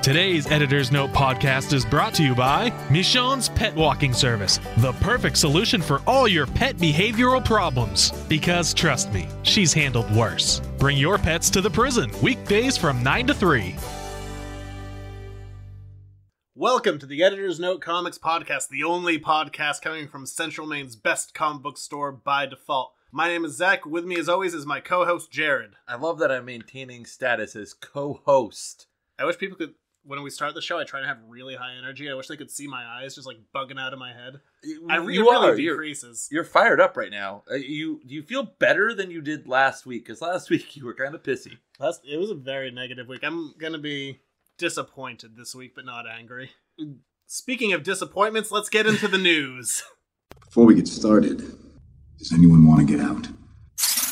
Today's Editor's Note podcast is brought to you by Michonne's Pet Walking Service, the perfect solution for all your pet behavioral problems. Because trust me, she's handled worse. Bring your pets to the prison, weekdays from 9 to 3. Welcome to the Editor's Note Comics Podcast, the only podcast coming from Central Maine's best comic book store by default. My name is Zach. With me, as always, is my co-host, Jared. I love that I'm maintaining status as co-host. I wish people could, when we start the show, I try to have really high energy. I wish they could see my eyes just like bugging out of my head. It really decreases. You're fired up right now. Do you feel better than you did last week? Because last week you were kind of pissy. It was a very negative week. I'm going to be disappointed this week, but not angry. Speaking of disappointments, let's get into the news. Before we get started, does anyone want to get out?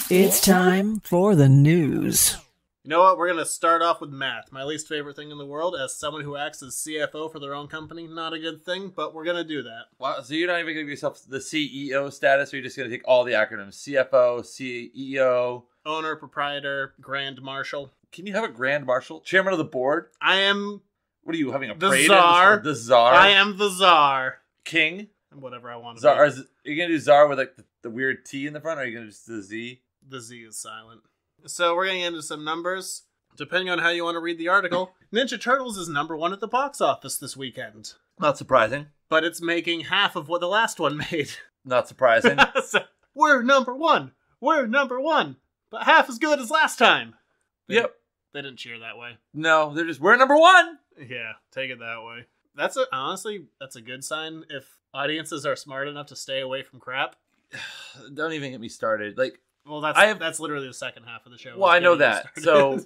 It's time for the news. You know what? We're going to start off with math. My least favorite thing in the world. As someone who acts as CFO for their own company, not a good thing, but we're going to do that. Wow, so you're not even going to give yourself the CEO status, or you're just going to take all the acronyms? CFO, CEO... Owner, proprietor, grand marshal. Can you have a grand marshal? Chairman of the board? I am... What are you, having a the parade? czar. The czar? I am the czar. King? Whatever I want to czar. be. Are you going to do czar with like the weird T in the front, or are you going to just do the Z? The Z is silent. So we're going to get into some numbers. Depending on how you want to read the article, Ninja Turtles is #1 at the box office this weekend. Not surprising. But it's making half of what the last one made. Not surprising. So, we're #1. We're #1. But half as good as last time. Yep. They didn't cheer that way. No, they're just, we're #1. Yeah, take it that way. Honestly, that's a good sign if audiences are smart enough to stay away from crap. Don't even get me started. Like, well, that's literally the second half of the show. Well, I know that. So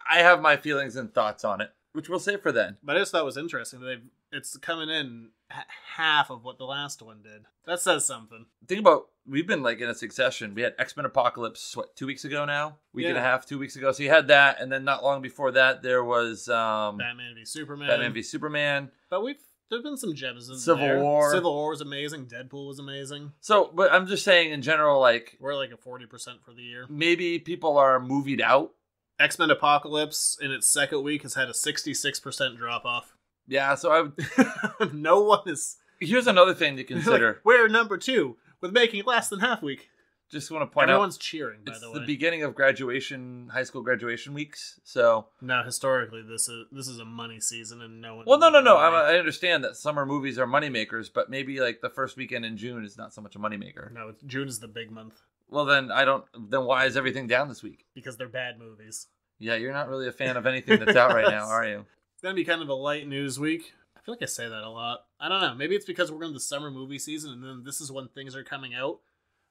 I have my feelings and thoughts on it, which we'll save for then. But I just thought it was interesting that it's coming in half of what the last one did. That says something. Think about, we've been like in a succession. We had X-Men Apocalypse, 2 weeks ago now? Week and a half, 2 weeks ago. So you had that, and then not long before that, there was Batman v Superman. But there's been some gems in Civil War. Civil War was amazing. Deadpool was amazing. So, but I'm just saying in general, like, we're like at 40% for the year. Maybe people are movied out. X-Men Apocalypse in its second week has had a 66% drop off. Yeah, so I would... No one is... Here's another thing to consider. Like, we're #2 with making less than half week. Just want to point Everyone's cheering, by the way. It's the beginning of high school graduation weeks, so... No, historically, this is a money season, and no one... Well, no. I understand that summer movies are moneymakers, but maybe, like, the first weekend in June is not so much a moneymaker. No, June is the big month. Well, then why is everything down this week? Because they're bad movies. Yeah, you're not really a fan of anything that's out right now, are you? It's going to be kind of a light news week. I feel like I say that a lot. I don't know. Maybe it's because we're in the summer movie season, and then this is when things are coming out,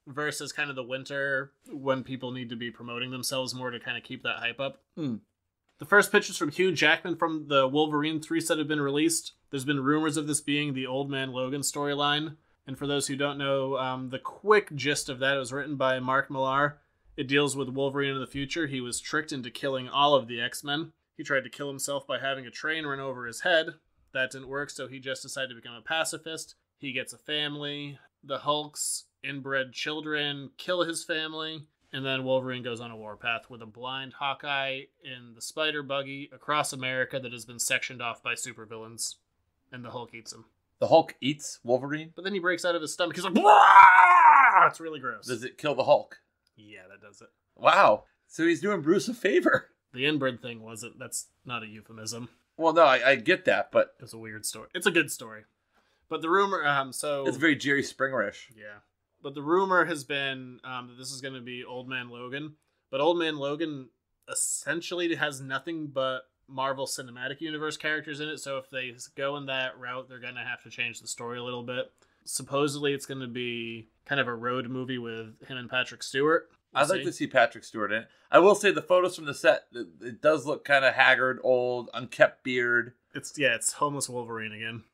versus kind of the winter when people need to be promoting themselves more to kind of keep that hype up. The first pictures from Hugh Jackman from the Wolverine 3 set have been released. There's been rumors of this being the Old Man Logan storyline. And for those who don't know, the quick gist of that, it was written by Mark Millar. It deals with Wolverine in the future. He was tricked into killing all of the X-Men. He tried to kill himself by having a train run over his head. That didn't work, so he just decided to become a pacifist. He gets a family. The Hulk's inbred children kill his family. And then Wolverine goes on a warpath with a blind Hawkeye in the spider buggy across America that has been sectioned off by supervillains. And the Hulk eats him. The Hulk eats Wolverine? But then he breaks out of his stomach. He's like, "Blah!" It's really gross. Does it kill the Hulk? Yeah, that does it. Wow. So he's doing Bruce a favor. The inbred thing wasn't. That's not a euphemism. Well, no, I get that, but... It's a weird story. It's a good story. But the rumor, It's very Jerry Springer-ish. Yeah. But the rumor has been that this is going to be Old Man Logan. But Old Man Logan essentially has nothing but Marvel Cinematic Universe characters in it, so if they go in that route, they're going to have to change the story a little bit. Supposedly, it's going to be kind of a road movie with him and Patrick Stewart. I'd like to see Patrick Stewart in it. I will say the photos from the set, it does look kind of haggard, old, unkempt beard. It's homeless Wolverine again.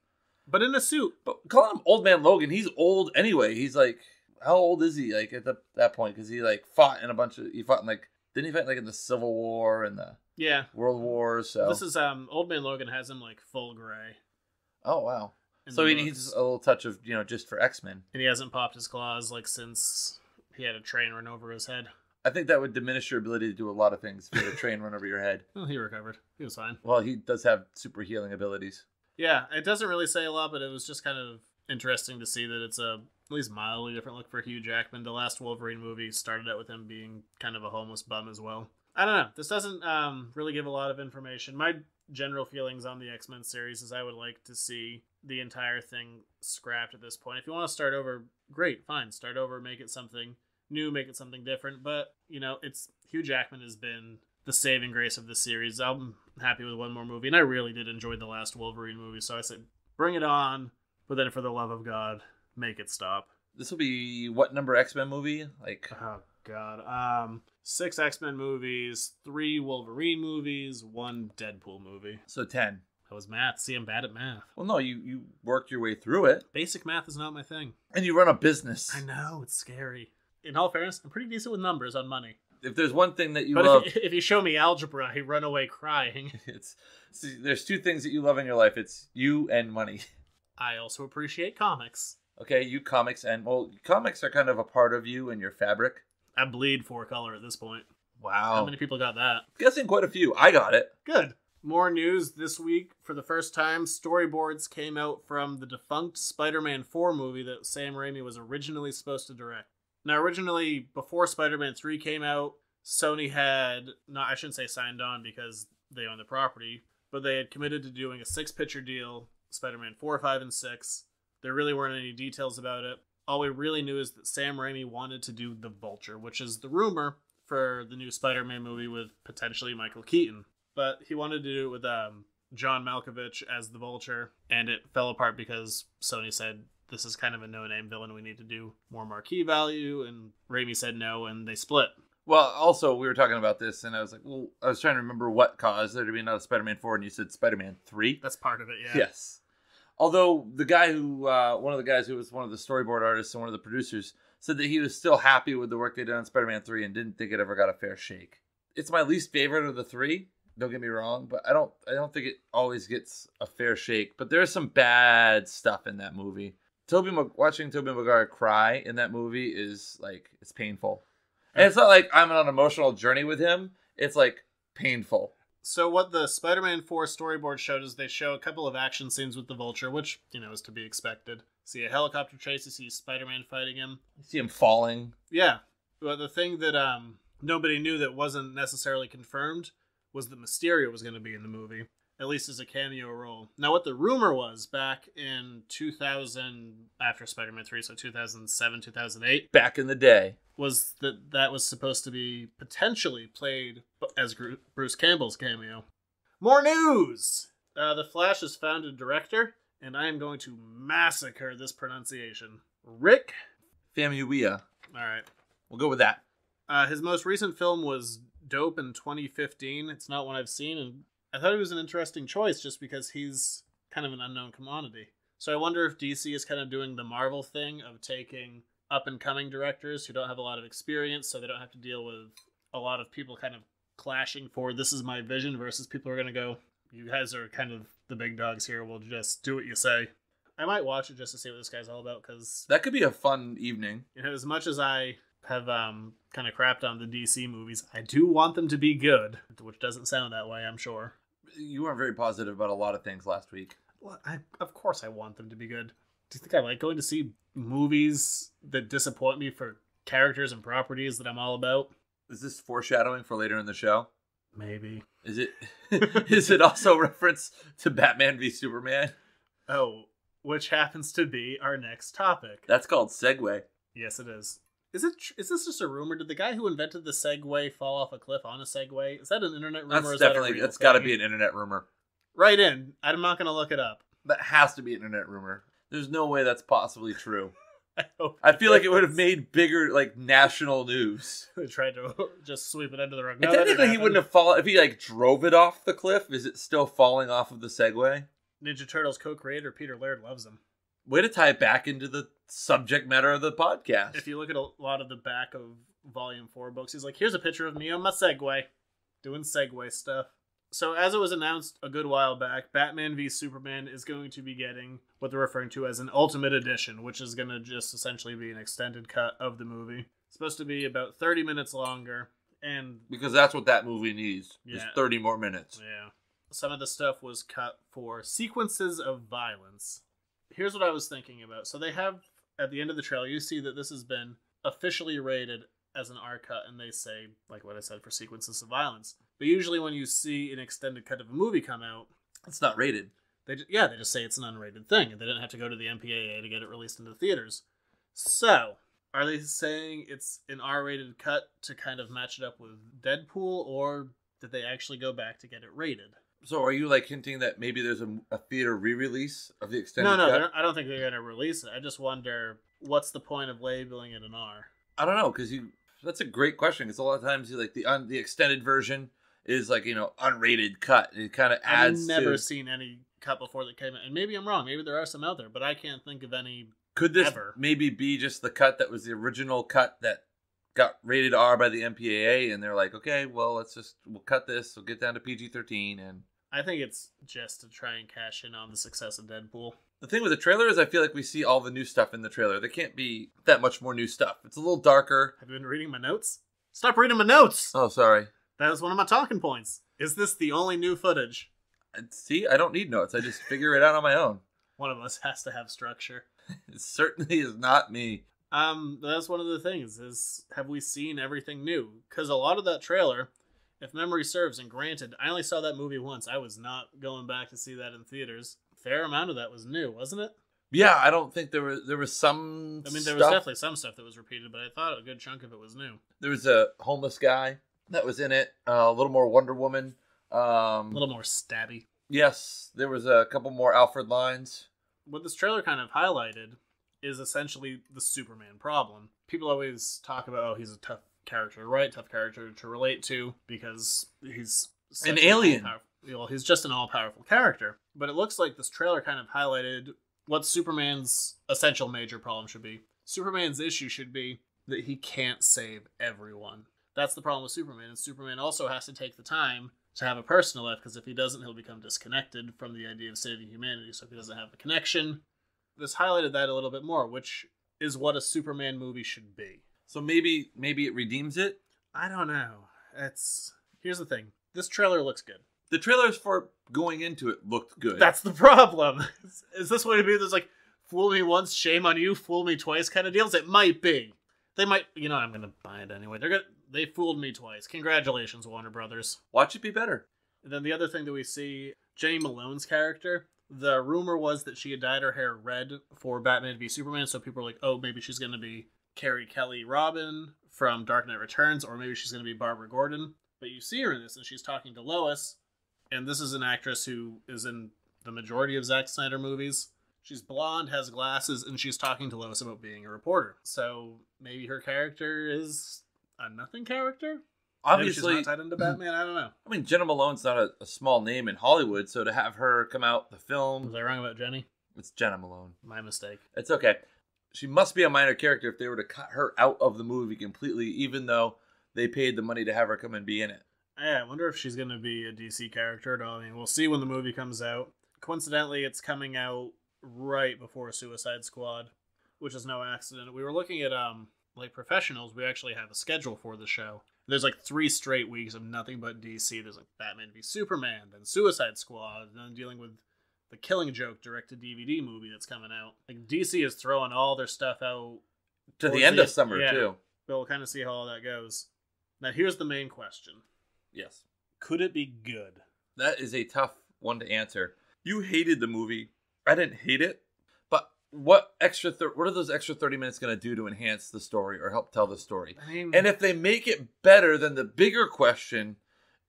But in a suit. But calling him Old Man Logan, he's old anyway. He's like, how old is he, like, at that point? Because he, like, fought in didn't he fight, like, in the Civil War and the World Wars, so. This is, Old Man Logan has him, like, full gray. Oh, wow. So he needs a little touch of, just for X-Men. And he hasn't popped his claws, like, since he had a train run over his head. I think that would diminish your ability to do a lot of things if you had a train run over your head. Well, he recovered. He was fine. Well, he does have super healing abilities. Yeah, it doesn't really say a lot, but it was just kind of interesting to see that it's a at least mildly different look for Hugh Jackman. The last Wolverine movie started out with him being kind of a homeless bum as well. I don't know. This doesn't really give a lot of information. My general feelings on the X-Men series is I would like to see the entire thing scrapped at this point. If you want to start over, great, fine. Start over, make it something new, make it something different. But, it's Hugh Jackman has been the saving grace of the series. I'm happy with one more movie, and I really did enjoy the last Wolverine movie. So I said, bring it on, but then for the love of God, make it stop. This will be what number X-Men movie? Oh God, 6 X-Men movies, 3 Wolverine movies, 1 Deadpool movie. So 10. That was math. See, I'm bad at math. Well, no, you worked your way through it. Basic math is not my thing. And you run a business. I know, it's scary. In all fairness, I'm pretty decent with numbers on money. If there's one thing that you but love... if you show me algebra, I run away crying. There's 2 things that you love in your life. It's you and money. I also appreciate comics. Okay, you comics, and comics are kind of a part of you and your fabric. I bleed 4 color at this point. Wow. How many people got that? Guessing quite a few. I got it. Good. More news this week. For the first time, storyboards came out from the defunct Spider-Man 4 movie that Sam Raimi was originally supposed to direct. Now, originally, before Spider-Man 3 came out, Sony had, I shouldn't say signed on because they own the property, but they had committed to doing a 6-picture deal, Spider-Man 4, 5, and 6. There really weren't any details about it. All we really knew is that Sam Raimi wanted to do The Vulture, which is the rumor for the new Spider-Man movie with potentially Michael Keaton. But he wanted to do it with John Malkovich as the Vulture, and it fell apart because Sony said, this is kind of a no-name villain, we need to do more marquee value, and Raimi said no, and they split. Well, also, we were talking about this, and I was like, I was trying to remember what caused there to be another Spider-Man 4, and you said Spider-Man 3? That's part of it, yeah. Yes. Although the guy who, one of the guys who was one of the storyboard artists and one of the producers, said that he was still happy with the work they did on Spider-Man 3 and didn't think it ever got a fair shake. It's my least favorite of the 3, don't get me wrong, but I don't think it always gets a fair shake. But there's some bad stuff in that movie. Watching Tobey Maguire cry in that movie is it's painful. And it's not like I'm on an emotional journey with him. It's painful. So what the Spider-Man 4 storyboard showed is they show a couple of action scenes with the Vulture, which, is to be expected. See a helicopter chase, you see Spider-Man fighting him. You see him falling. Yeah. But the thing that nobody knew that wasn't necessarily confirmed was that Mysterio was going to be in the movie, at least as a cameo role. Now, what the rumor was back in 2000, after Spider-Man 3, so 2007, 2008. Back in the day. Was that was supposed to be potentially played as Bruce Campbell's cameo. More news! The Flash has found a director, and I am going to massacre this pronunciation. Rick Famuyiwa. Alright. We'll go with that. His most recent film was Dope in 2015. It's not one I've seen, and I thought it was an interesting choice just because he's kind of an unknown commodity. So I wonder if DC is kind of doing the Marvel thing of taking up-and-coming directors who don't have a lot of experience, so they don't have to deal with a lot of people kind of clashing for this is my vision versus people are going to go, you guys are kind of the big dogs here, we'll just do what you say. I might watch it just to see what this guy's all about, because that could be a fun evening. As much as I have kind of crapped on the DC movies, I do want them to be good, which doesn't sound that way, I'm sure. You weren't very positive about a lot of things last week. Well, of course I want them to be good. Do you think I like going to see movies that disappoint me for characters and properties that I'm all about? Is this foreshadowing for later in the show? Maybe. Is it? Is it also reference to Batman v Superman? Oh, which happens to be our next topic. That's called Segway. Yes, it is. Is this just a rumor? Did the guy who invented the Segway fall off a cliff on a Segway? Is that an internet rumor? That's got to be an internet rumor. Right in. I'm not going to look it up. That has to be an internet rumor. There's no way that's possibly true. I feel like it would have made bigger, national news. They tried to just sweep it under the rug. And technically, he wouldn't have fallen. If he, drove it off the cliff, is it still falling off of the Segway? Ninja Turtles co-creator Peter Laird loves him. Way to tie it back into the subject matter of the podcast. If you look at a lot of the back of Volume 4 books, he's like, here's a picture of me on my Segway, doing Segway stuff. So as it was announced a good while back, Batman v Superman is going to be getting what they're referring to as an Ultimate Edition, which is going to just essentially be an extended cut of the movie. supposed to be about 30 minutes longer. And Because that's what that movie needs, is Yeah. 30 more minutes. yeah, some of the stuff was cut for sequences of violence. Here's what I was thinking about. So they have, at the end of the trailer, you see that this has been officially rated as an R cut, and they say, like what I said, for sequences of violence. But usually when you see an extended cut of a movie come out, It's not rated. they just say it's an unrated thing, and they didn't have to go to the MPAA to get it released into theaters. So, are they saying it's an R-rated cut to kind of match it up with Deadpool, or did they actually go back to get it rated? So are you like hinting that maybe there's a theater re-release of the extended No, cut? I don't think they're going to release it. I just wonder, what's the point of labeling it an R? I don't know, because that's a great question, because a lot of times you like the extended version is like, unrated cut. It kind of adds I've never to... seen any cut before that came out, and maybe I'm wrong. Maybe there are some out there, but I can't think of any. Could this ever. maybe be just the cut that was the original cut that got rated R by the MPAA, and they're like, okay, well, we'll cut this, we'll get down to PG-13, and... I think it's just to try and cash in on the success of Deadpool. The thing with the trailer is I feel like we see all the new stuff in the trailer. There can't be that much more new stuff. It's a little darker. Have you been reading my notes? Stop reading my notes! Oh, sorry. That was one of my talking points. Is this the only new footage? See, I don't need notes. I just figure it out on my own. One of us has to have structure. It certainly is not me. That's one of the things, is have we seen everything new? Because a lot of that trailer, if memory serves, and granted, I only saw that movie once. I was not going back to see that in theaters. A fair amount of that was new, wasn't it? Yeah, I don't think there was some I mean, there stuff. was definitely some stuff that was repeated, but I thought a good chunk of it was new. There was a homeless guy that was in it. A little more Wonder Woman. A little more stabby. Yes, there was a couple more Alfred lines. What this trailer kind of highlighted is essentially the Superman problem. People always talk about, oh, he's a tough character to write, tough character to relate to, because he's An alien. Well, he's just an all-powerful character. But it looks like this trailer kind of highlighted what Superman's essential major problem should be. Superman's issue should be that he can't save everyone. That's the problem with Superman, and Superman also has to take the time to have a personal life, because if he doesn't, he'll become disconnected from the idea of saving humanity. So if he doesn't have a connection, this highlighted that a little bit more, which is what a Superman movie should be. So maybe it redeems it. I don't know. Here's the thing. This trailer looks good. The trailers for going into it looked good. That's the problem. Is this what it be? There's like, fool me once, shame on you, fool me twice kind of deals? It might be. They might, I'm going to buy it anyway. They fooled me twice. Congratulations, Warner Brothers. Watch it be better. And then the other thing that we see, Jenny Malone's character, the rumor was that she had dyed her hair red for Batman v Superman, so people were like, oh, maybe she's going to be Carrie Kelly Robin from Dark Knight Returns, or maybe she's going to be Barbara Gordon. But you see her in this, and she's talking to Lois, and this is an actress who is in the majority of Zack Snyder movies. She's blonde, has glasses, and she's talking to Lois about being a reporter. So maybe her character is a nothing character? Obviously, maybe she's not tied into Batman? I don't know. I mean, Jenna Malone's not a small name in Hollywood, so to have her come out the film... Was I wrong about Jenny? It's Jenna Malone. My mistake. It's okay. She must be a minor character if they were to cut her out of the movie completely, even though they paid the money to have her come and be in it. Yeah, I wonder if she's going to be a DC character at all. I mean, we'll see when the movie comes out. Coincidentally, it's coming out right before Suicide Squad, which is no accident. We were looking at, like Professionals. We actually have a schedule for the show. There's like 3 straight weeks of nothing but DC. There's like Batman v Superman, then Suicide Squad, and then dealing with the Killing Joke direct-to-DVD movie that's coming out. Like, DC is throwing all their stuff out To the end of summer, too. But we'll kind of see how all that goes. Now, here's the main question. Yes. Could it be good? That is a tough one to answer. You hated the movie. I didn't hate it. But what are those extra 30 minutes going to do to enhance the story or help tell the story? I mean, And if they make it better, then the bigger question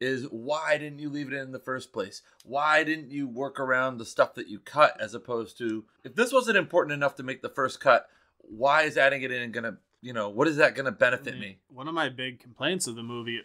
is, why didn't you leave it in the first place? Why didn't you work around the stuff that you cut, as opposed to, if this wasn't important enough to make the first cut, why is adding it in going to, what is that going to benefit me? One of my big complaints of the movie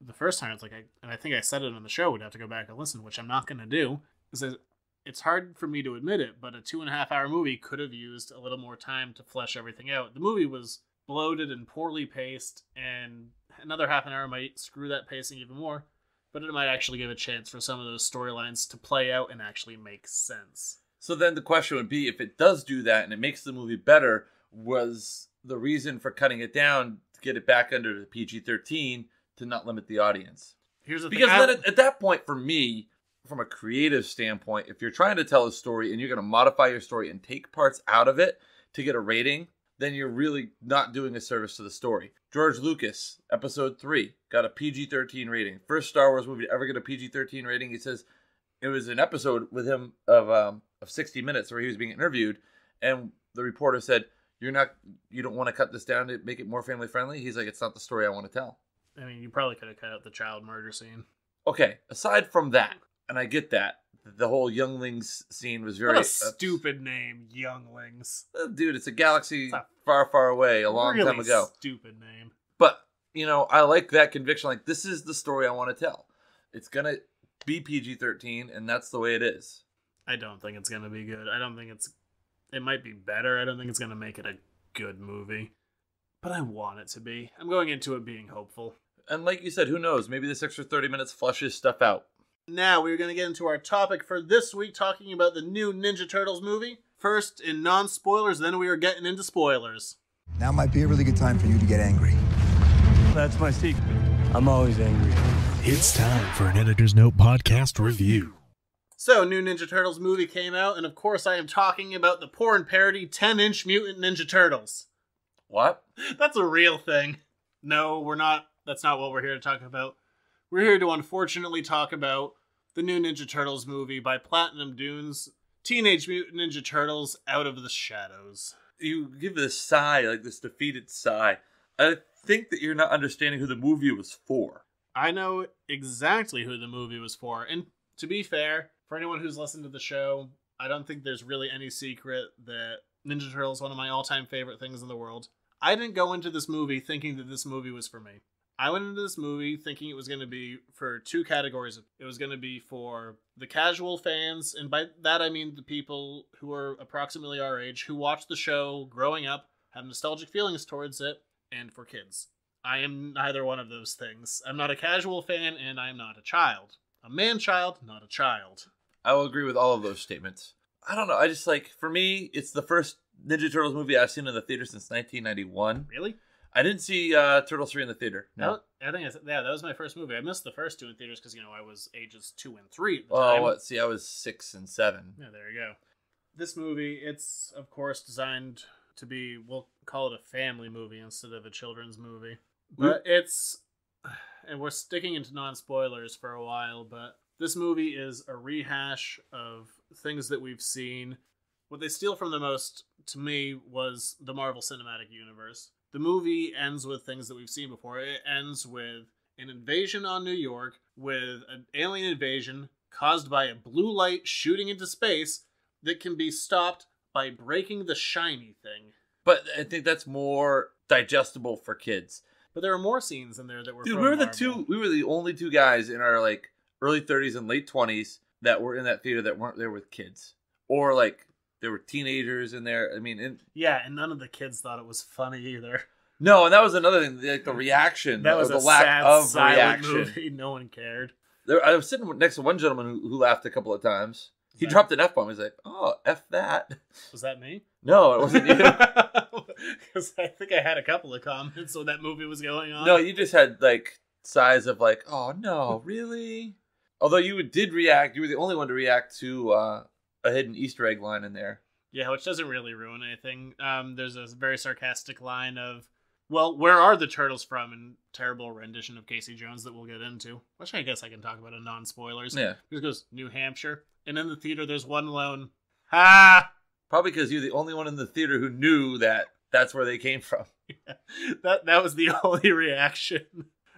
the first time, it's like, and I think I said it on the show, would have to go back and listen, which I'm not going to do, is that it's hard for me to admit it, but a 2.5-hour movie could have used a little more time to flesh everything out. The movie was bloated and poorly paced, and another half an hour might screw that pacing even more, but it might actually give a chance for some of those storylines to play out and actually make sense. So then the question would be, if it does do that and it makes the movie better, was the reason for cutting it down get it back under the PG-13 to not limit the audience. Here's the thing. Because then at that point, for me, from a creative standpoint, if you're trying to tell a story and you're going to modify your story and take parts out of it to get a rating, then you're really not doing a service to the story. George Lucas, Episode 3, got a PG-13 rating. First Star Wars movie to ever get a PG-13 rating. He says it was an episode with him of 60 Minutes where he was being interviewed, and the reporter said, you don't want to cut this down to make it more family friendly? He's like, it's not the story I want to tell. I mean, you probably could have cut out the child murder scene. Okay, aside from that, and I get that, the whole Younglings scene was very... What a stupid name, Younglings. Dude, it's a galaxy far, far away, a long time ago. Stupid name. But, I like that conviction. Like, this is the story I want to tell. It's going to be PG-13, and that's the way it is. I don't think it's going to be good. I don't think it might be better. I don't think it's going to make it a good movie. But I want it to be. I'm going into it being hopeful. And like you said, who knows? Maybe this extra 30 minutes flushes stuff out. Now we're going to get into our topic for this week, talking about the new Ninja Turtles movie. First, in non-spoilers, then we are getting into spoilers. Now might be a really good time for you to get angry. That's my secret. I'm always angry. It's time for an Editor's Note podcast review. So, new Ninja Turtles movie came out, and of course I am talking about the porn parody 10-inch Mutant Ninja Turtles. What? That's a real thing. No, we're not. That's not what we're here to talk about. We're here to unfortunately talk about the new Ninja Turtles movie by Platinum Dunes, Teenage Mutant Ninja Turtles Out of the Shadows. You give this sigh, like this defeated sigh. I think that you're not understanding who the movie was for. I know exactly who the movie was for. And to be fair, for anyone who's listened to the show, I don't think there's really any secret that Ninja Turtles is one of my all-time favorite things in the world. I didn't go into this movie thinking that this movie was for me. I went into this movie thinking it was going to be for two categories. It was going to be for the casual fans, and by that I mean the people who are approximately our age, who watched the show growing up, have nostalgic feelings towards it, and for kids. I am neither one of those things. I'm not a casual fan, and I am not a child. A man-child, not a child. I will agree with all of those statements. I don't know. I just for me, it's the first Ninja Turtles movie I've seen in the theater since 1991. Really? I didn't see Turtles 3 in the theater. No. I think that was my first movie. I missed the first two in theaters because, I was ages 2 and 3 at the time. Oh, see, I was 6 and 7. Yeah, there you go. This movie, it's, of course, designed to be, we'll call it a family movie instead of a children's movie. But it's, and we're sticking into non-spoilers for a while, but this movie is a rehash of things that we've seen. What they steal from the most, to me, was the Marvel Cinematic Universe. The movie ends with things that we've seen before. It ends with an invasion on New York, with an alien invasion caused by a blue light shooting into space that can be stopped by breaking the shiny thing. But I think that's more digestible for kids. But there are more scenes in there that were Dude, from Marvel. we were the only two guys in our early 30s and late 20s that were in that theater that weren't there with kids. Or there were teenagers in there. I mean, yeah, and none of the kids thought it was funny either. No, and that was another thing. The reaction, that was the a lack sad, of silent reaction. movie. No one cared. I was sitting next to one gentleman who laughed a couple of times. He dropped an F bomb. He's like, "Oh, F that." Was that me? No, it wasn't you. Because I think I had a couple of comments when that movie was going on. No, you just had sighs of "Oh no, really?" Although you did react. You were the only one to react to a hidden Easter egg line in there. Yeah, which doesn't really ruin anything. There's a very sarcastic line of, well, where are the turtles from? And terrible rendition of Casey Jones that we'll get into. Which I guess I can talk about in non-spoilers. Yeah. It goes, New Hampshire. And in the theater, there's one lone, ha! Probably because you're the only one in the theater who knew that that's where they came from. Yeah, that was the only reaction.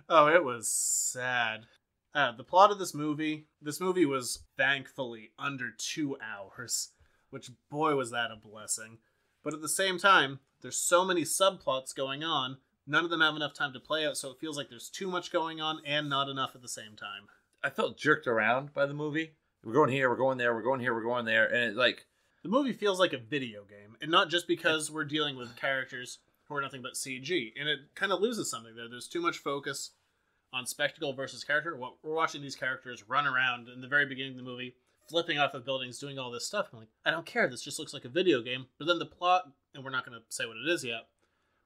Oh, it was sad. The plot of this movie was thankfully under 2 hours. Which, boy, was that a blessing. But at the same time, there's so many subplots going on, none of them have enough time to play out, so it feels like there's too much going on and not enough at the same time. I felt jerked around by the movie. We're going here, we're going there, we're going here, we're going there, and the movie feels like a video game, and not just because we're dealing with characters who are nothing but CG, and it kind of loses something there. There's too much focus on spectacle versus character. We're watching these characters run around in the very beginning of the movie, flipping off of buildings, doing all this stuff. I'm like, I don't care. This just looks like a video game. But then the plot, and we're not going to say what it is yet,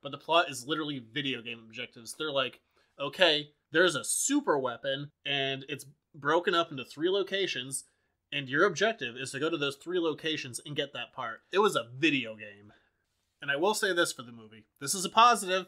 but the plot is literally video game objectives. They're like, okay, there's a super weapon, and it's broken up into 3 locations, and your objective is to go to those 3 locations and get that part. It was a video game. And I will say this for the movie. This is a positive.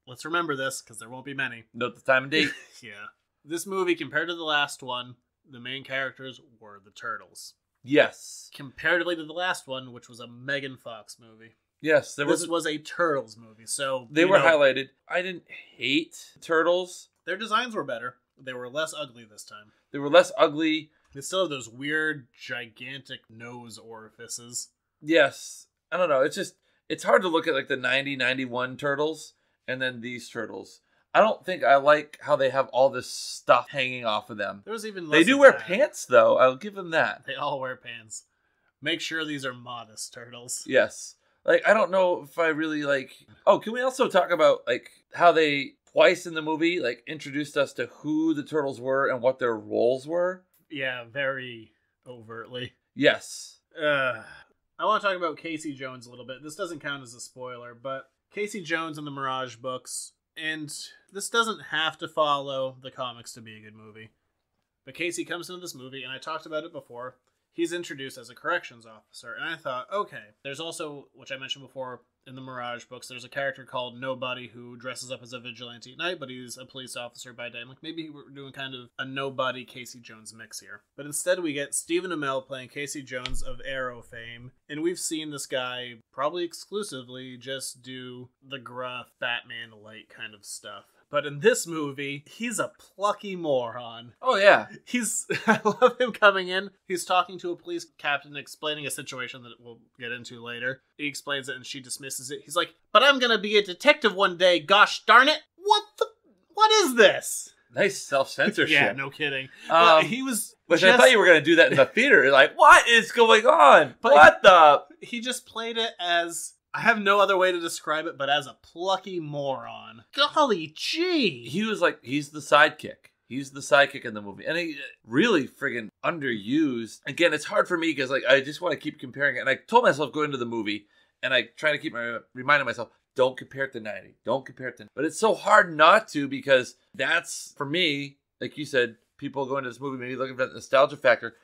Let's remember this, because there won't be many. Note the time and date. Yeah. This movie, compared to the last one, the main characters were the Turtles. Yes. Comparatively to the last one, which was a Megan Fox movie. Yes. This was a Turtles movie, so... They were highlighted. I didn't hate Turtles. Their designs were better. They were less ugly this time. They were less ugly. They still have those weird, gigantic nose orifices. Yes. I don't know. It's hard to look at like the 90, 91 Turtles and then these Turtles. I don't think I like how they have all this stuff hanging off of them. There was even less They do wear pants, though. I'll give them that. They all wear pants. Make sure these are modest Turtles. Yes. Like, I don't know if I really like... Oh, can we also talk about like how they twice in the movie like introduced us to who the Turtles were and what their roles were? Yeah, very overtly. Yes. I want to talk about Casey Jones a little bit. This doesn't count as a spoiler, but Casey Jones in the Mirage books, and this doesn't have to follow the comics to be a good movie. But Casey comes into this movie, and I talked about it before. He's introduced as a corrections officer, and I thought, okay. There's also, which I mentioned before in the Mirage books, there's a character called Nobody who dresses up as a vigilante at night, but he's a police officer by day. I'm like, maybe we're doing kind of a Nobody Casey Jones mix here. But instead we get Stephen Amell playing Casey Jones of Arrow fame, and we've seen this guy probably exclusively just do the gruff Batman-light kind of stuff. But in this movie, he's a plucky moron. Oh, yeah. I love him coming in. He's talking to a police captain, explaining a situation that we'll get into later. He explains it and she dismisses it. He's like, but I'm gonna be a detective one day, gosh darn it. What is this? Nice self-censorship. Yeah, no kidding. He was Which I thought you were going to do that in the theater. You're like, what is going on? But he just played it as... I have no other way to describe it, but as a plucky moron. Golly gee! He was like, he's the sidekick. He's the sidekick in the movie. And he really friggin' underused. Again, it's hard for me because like I just want to keep comparing it. And I told myself going into the movie, and I try to keep reminding myself, don't compare it to 90. Don't compare it to... But it's so hard not to, because that's, for me, like you said, people go into this movie maybe looking for that nostalgia factor.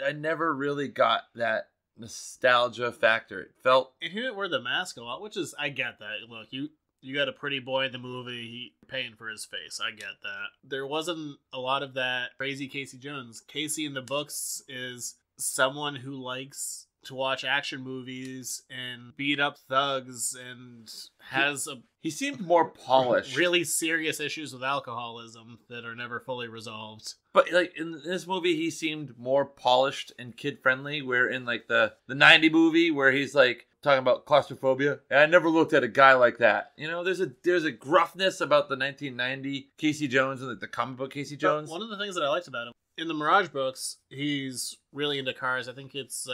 I never really got that nostalgia factor. It felt... And he didn't wear the mask a lot, which is... I get that. Look, you got a pretty boy in the movie, paying for his face. I get that. There wasn't a lot of that crazy Casey Jones. Casey in the books is someone who likes to watch action movies and beat up thugs and has he seemed more polished. Really serious issues with alcoholism that are never fully resolved. But like in this movie, he seemed more polished and kid friendly. Where in like the 90 movie where he's like talking about claustrophobia, and I never looked at a guy like that. You know, there's a gruffness about the 1990 Casey Jones and like the comic book Casey Jones. But one of the things that I liked about him in the Mirage books, he's really into cars. I think it's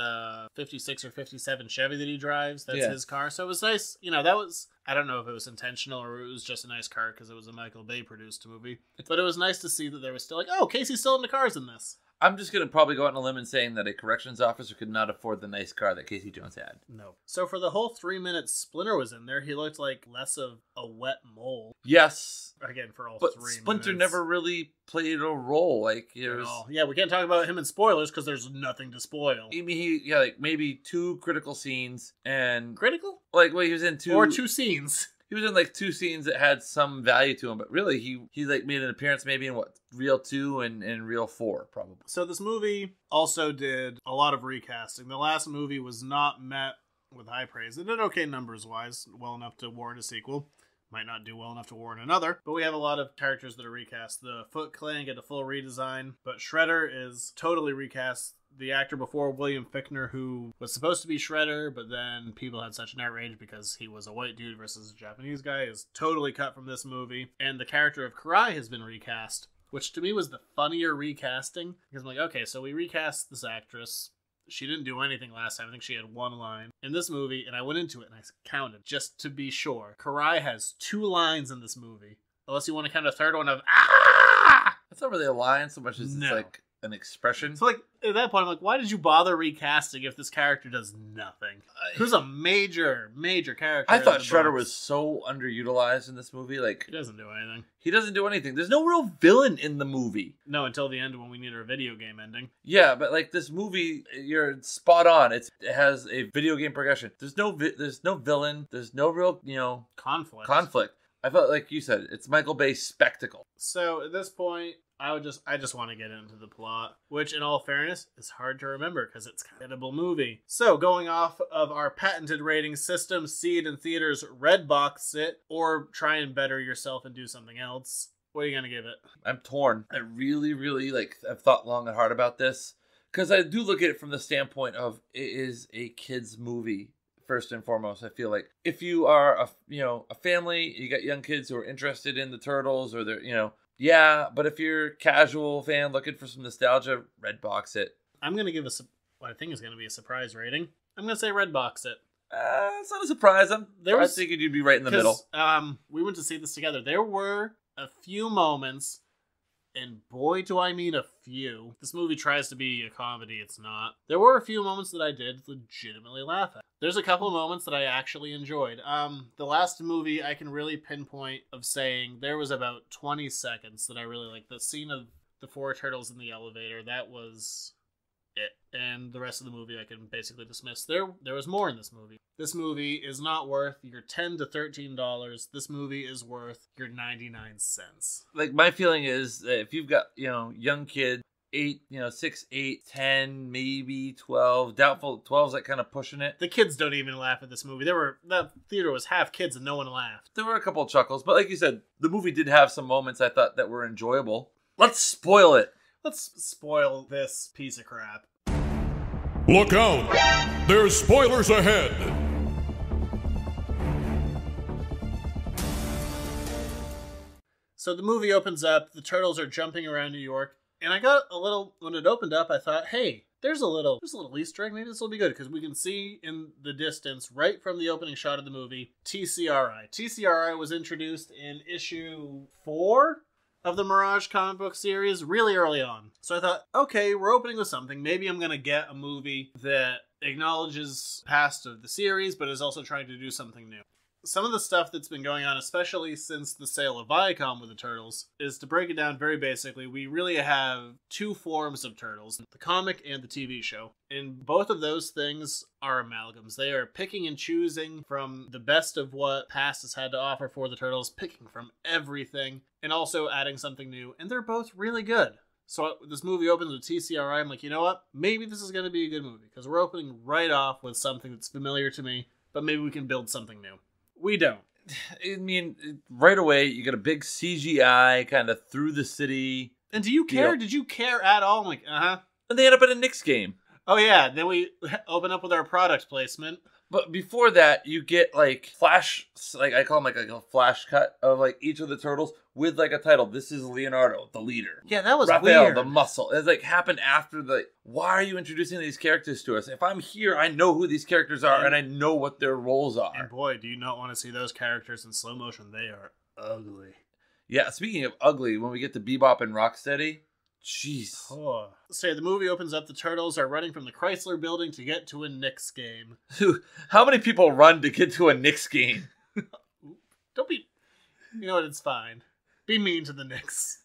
56 or 57 Chevy that he drives. That's his car. So it was nice. You know, that was... I don't know if it was intentional or it was just a nice car because it was a Michael Bay produced movie. But it was nice to see that there was still like, oh, Casey's still into cars in this. I'm just going to probably go out on a limb and saying that a corrections officer could not afford the nice car that Casey Jones had. No. So for the whole 3 minutes Splinter was in there, he looked like less of a wet mole. Yes. Again, for all but 3 minutes. Splinter never really played a role. Like, it was... Yeah, we can't talk about him in spoilers because there's nothing to spoil. I mean, like maybe 2 critical scenes and... Critical? Like, well, he was in 2... Or 2 scenes. He was in like 2 scenes that had some value to him, but really he like made an appearance maybe in Reel 2 and Reel 4 probably. So this movie also did a lot of recasting. The last movie was not met with high praise. It did okay numbers wise, well enough to warrant a sequel. Might not do well enough to warrant another, but we have a lot of characters that are recast. The Foot Clan get a full redesign, but Shredder is totally recast. The actor before, William Fichtner, who was supposed to be Shredder, but then people had such an outrage because he was a white dude versus a Japanese guy, is totally cut from this movie. And the character of Karai has been recast, which to me was the funnier recasting. Because I'm like, okay, so we recast this actress. She didn't do anything last time. I think she had 1 line in this movie, and I went into it and I counted just to be sure. Karai has 2 lines in this movie. Unless you want to count a third one of, ah! That's not really a line so much as it's like... an expression. So, like, at that point, I'm like, why did you bother recasting if this character does nothing? Who's a major character? I thought Shredder was so underutilized in this movie. Like, He doesn't do anything. he doesn't do anything. There's no real villain in the movie. No, until the end when we need our video game ending. Yeah, but like this movie, you're spot on. It has a video game progression. There's no villain. There's no real, conflict. I felt like you said, it's Michael Bay's spectacle. So at this point, I just want to get into the plot, which in all fairness is hard to remember because it's kind of a edible movie. So going off of our patented rating system, see it in theaters, red box it, or try and better yourself and do something else. What are you going to give it? I'm torn. I really, I've thought long and hard about this because I do look at it from the standpoint of it is a kid's movie. First and foremost, I feel like if you are a family, you got young kids who are interested in the Turtles or they're, yeah, but if you're a casual fan looking for some nostalgia, red box it. I'm going to give what I think is going to be a surprise rating. I'm going to say red box it. It's not a surprise. I figured you'd be right in the middle. We went to see this together. There were a few moments, and boy, do I mean a few. This movie tries to be a comedy. It's not. There were a few moments that I did legitimately laugh at. There's a couple moments that I actually enjoyed. The last movie I can really pinpoint of saying there was about 20 seconds that I really liked. The scene of the 4 turtles in the elevator, that was it. And the rest of the movie I can basically dismiss. There was more in this movie. This movie is not worth your $10 to $13. This movie is worth your 99 cents. Like, my feeling is that if you've got, young kid, 8, 6, 8, 10, maybe 12. Doubtful 12's like kind of pushing it. The kids don't even laugh at this movie. That theater was half kids and no one laughed. There were a couple of chuckles, but like you said, the movie did have some moments I thought that were enjoyable. Let's spoil it. Let's spoil this piece of crap. Look out! There's spoilers ahead! So the movie opens up, the turtles are jumping around New York, and I got a little, when it opened up, I thought, hey, there's a little Easter egg, maybe this will be good, because we can see in the distance, right from the opening shot of the movie, TCRI. TCRI was introduced in issue 4 of the Mirage comic book series really early on. So I thought, okay, we're opening with something. Maybe I'm going to get a movie that acknowledges past of the series, but is also trying to do something new. Some of the stuff that's been going on, especially since the sale of Viacom with the Turtles, is to break it down very basically, we really have 2 forms of Turtles, the comic and the TV show. And both of those things are amalgams. They are picking and choosing from the best of what past has had to offer for the Turtles, picking from everything, and also adding something new. And they're both really good. So this movie opens with TCRI. I'm like, you know what? Maybe this is going to be a good movie, because we're opening right off with something that's familiar to me, but maybe we can build something new. We don't. I mean, right away, you get a big CGI kind of through the city. And do you care? Did you care at all? I'm like, And they end up at a Knicks game. Oh, yeah. Then we open up with our product placement. But before that, you get like flash, like I call them like a flash cut of like each of the turtles with like a title. This is Leonardo, the leader. Yeah, that was Raphael, weird. the muscle. It's like happened after why are you introducing these characters to us? If I'm here, I know who these characters are and I know what their roles are. And boy, do you not want to see those characters in slow motion. They are ugly. Yeah, speaking of ugly, when we get to Bebop and Rocksteady, jeez. Oh. So the movie opens up, the Turtles are running from the Chrysler building to get to a Knicks game. How many people run to get to a Knicks game? Don't be... You know what, it's fine. Be mean to the Knicks.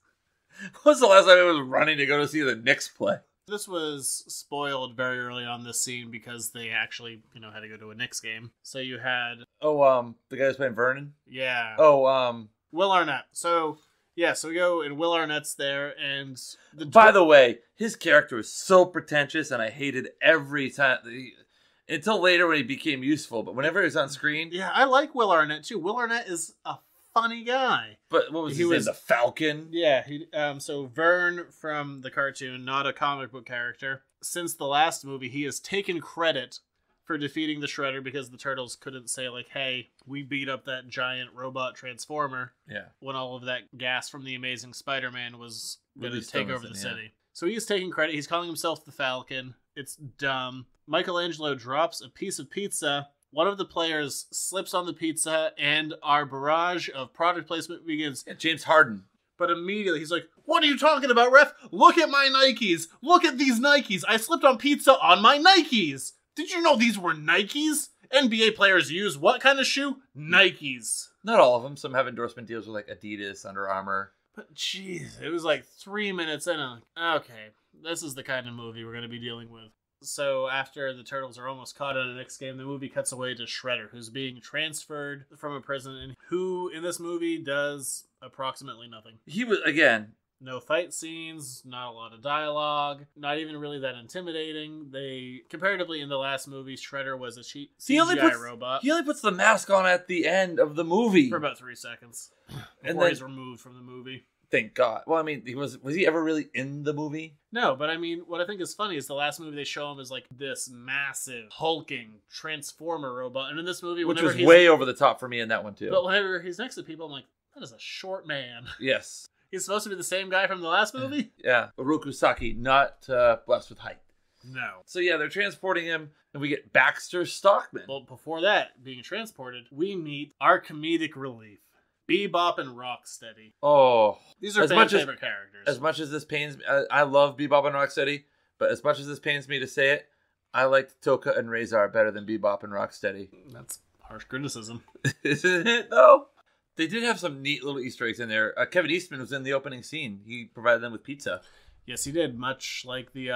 When was the last time I was running to go to see the Knicks play? This was spoiled very early on this scene because they actually, had to go to a Knicks game. So you had... Oh, the guy who's playing Vernon? Yeah. Oh, Will Arnett. So we go, and Will Arnett's there, and... By the way, his character was so pretentious, and I hated every time... Until later when he became useful, but whenever he was on screen... Yeah, I like Will Arnett, too. Will Arnett is a funny guy. But what was his name? The Falcon? Yeah, so Vern from the cartoon, not a comic book character. Since the last movie, he has taken credit for defeating the Shredder because the Turtles couldn't say, like, hey, we beat up that giant robot transformer. Yeah. When all of that gas from the Amazing Spider-Man was going to Released take over the city. So he's taking credit. He's calling himself the Falcon. It's dumb. Michelangelo drops a piece of pizza. One of the players slips on the pizza, and our barrage of product placement begins. Yeah, James Harden. But immediately he's like, what are you talking about, ref? Look at my Nikes. Look at these Nikes. I slipped on pizza on my Nikes. Did you know these were Nikes? NBA players use what kind of shoe? Nikes. Not all of them. Some have endorsement deals with like Adidas, Under Armour. But jeez, it was like 3 minutes in, and I'm like, okay, this is the kind of movie we're going to be dealing with. So after the Turtles are almost caught in the next game, the movie cuts away to Shredder, who's being transferred from a prison, and who in this movie does approximately nothing. He was, again... No fight scenes, not a lot of dialogue, not even really that intimidating. Comparatively in the last movie, Shredder was a CGI robot. He only puts the mask on at the end of the movie. For about 3 seconds. And Before then, he's removed from the movie. Thank God. Well, I mean, was he ever really in the movie? No, but I mean, what I think is funny is the last movie they show him as like this massive, hulking transformer robot. And in this movie, which was way over the top for me in that one too. But whenever he's next to people, I'm like, that is a short man. Yes. He's supposed to be the same guy from the last movie? Yeah. Oroku Saki, not blessed with height. No. So yeah, they're transporting him, and we get Baxter Stockman. Well, before that, being transported, we meet our comedic relief. Bebop and Rocksteady. Oh. These are favorite characters. As much as this pains me, I love Bebop and Rocksteady, but as much as this pains me to say it, I liked Toka and Razor better than Bebop and Rocksteady. That's harsh criticism. Isn't it, though? They did have some neat little Easter eggs in there. Kevin Eastman was in the opening scene. He provided them with pizza. Yes, he did, much like the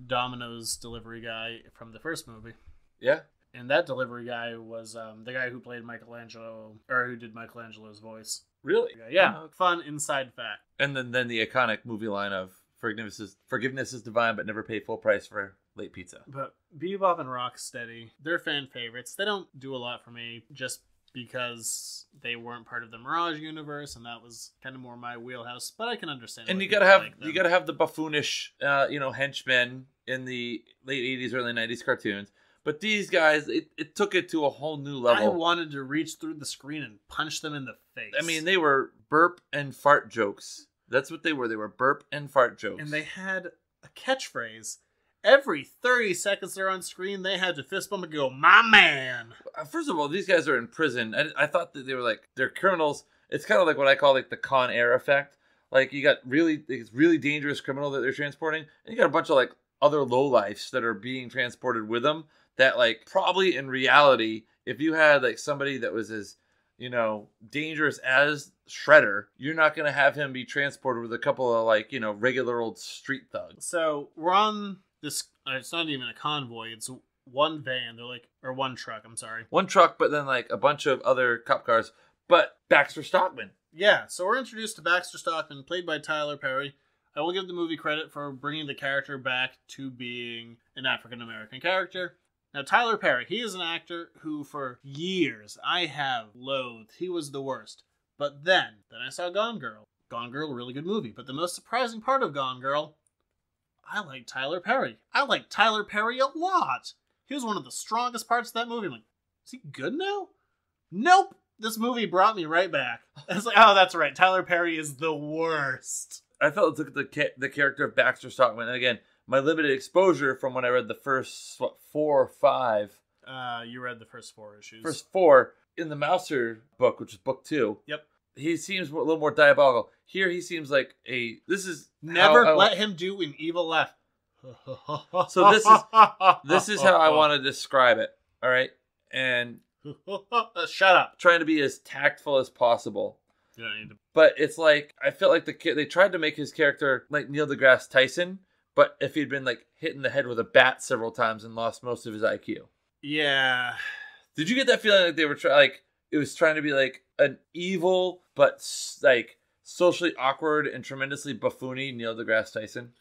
Domino's delivery guy from the first movie. Yeah. And that delivery guy was the guy who played Michelangelo, or who did Michelangelo's voice. Really? Yeah. Fun inside fact. And then the iconic movie line of forgiveness is divine, but never pay full price for late pizza. But Bebop and Rocksteady, they're fan favorites. They don't do a lot for me, just because they weren't part of the Mirage universe, and that was kind of more my wheelhouse. But I can understand. And you gotta have the buffoonish, henchmen in the late '80s, early '90s cartoons. But these guys, it took it to a whole new level. I wanted to reach through the screen and punch them in the face. I mean, they were burp and fart jokes. That's what they were. They were burp and fart jokes. And they had a catchphrase. Every 30 seconds they're on screen, they had to fist bump and go, "My man." First of all, these guys are in prison. I thought that they were like, they're criminals. It's kind of like what I call like the Con Air effect. Like you got it's really dangerous criminal that they're transporting, and you got a bunch of like other lowlifes that are being transported with them. That like probably in reality, if you had like somebody that was as dangerous as Shredder, you're not going to have him be transported with a couple of like regular old street thugs. So we're on this. It's not even a convoy. It's one van. They're like, or one truck. I'm sorry, one truck, but then like a bunch of other cop cars. But Baxter Stockman. Yeah. So we're introduced to Baxter Stockman, played by Tyler Perry. I will give the movie credit for bringing the character back to being an African American character. Now, Tyler Perry, he is an actor who for years I have loathed. He was the worst. But then I saw Gone Girl. Gone Girl, really good movie. But the most surprising part of Gone Girl, I like Tyler Perry. I like Tyler Perry a lot. He was one of the strongest parts of that movie. I'm like, is he good now? Nope. This movie brought me right back. I was like, oh, that's right. Tyler Perry is the worst. I felt it took the character of Baxter Stockman, and again, my limited exposure from when I read the first 4 or 5. You read the first 4 issues. First 4 in the Mouser book, which is book 2. Yep. He seems a little more diabolical. Here, he seems like never let him do an evil laugh. So this is how I want to describe it. All right, and shut up. Trying to be as tactful as possible. You don't need to. But it's like I felt like they tried to make his character like Neil deGrasse Tyson. But if he'd been like hit in the head with a bat several times and lost most of his IQ. Yeah. Did you get that feeling like they were it was trying to be like an evil but like socially awkward and tremendously buffoony Neil deGrasse Tyson?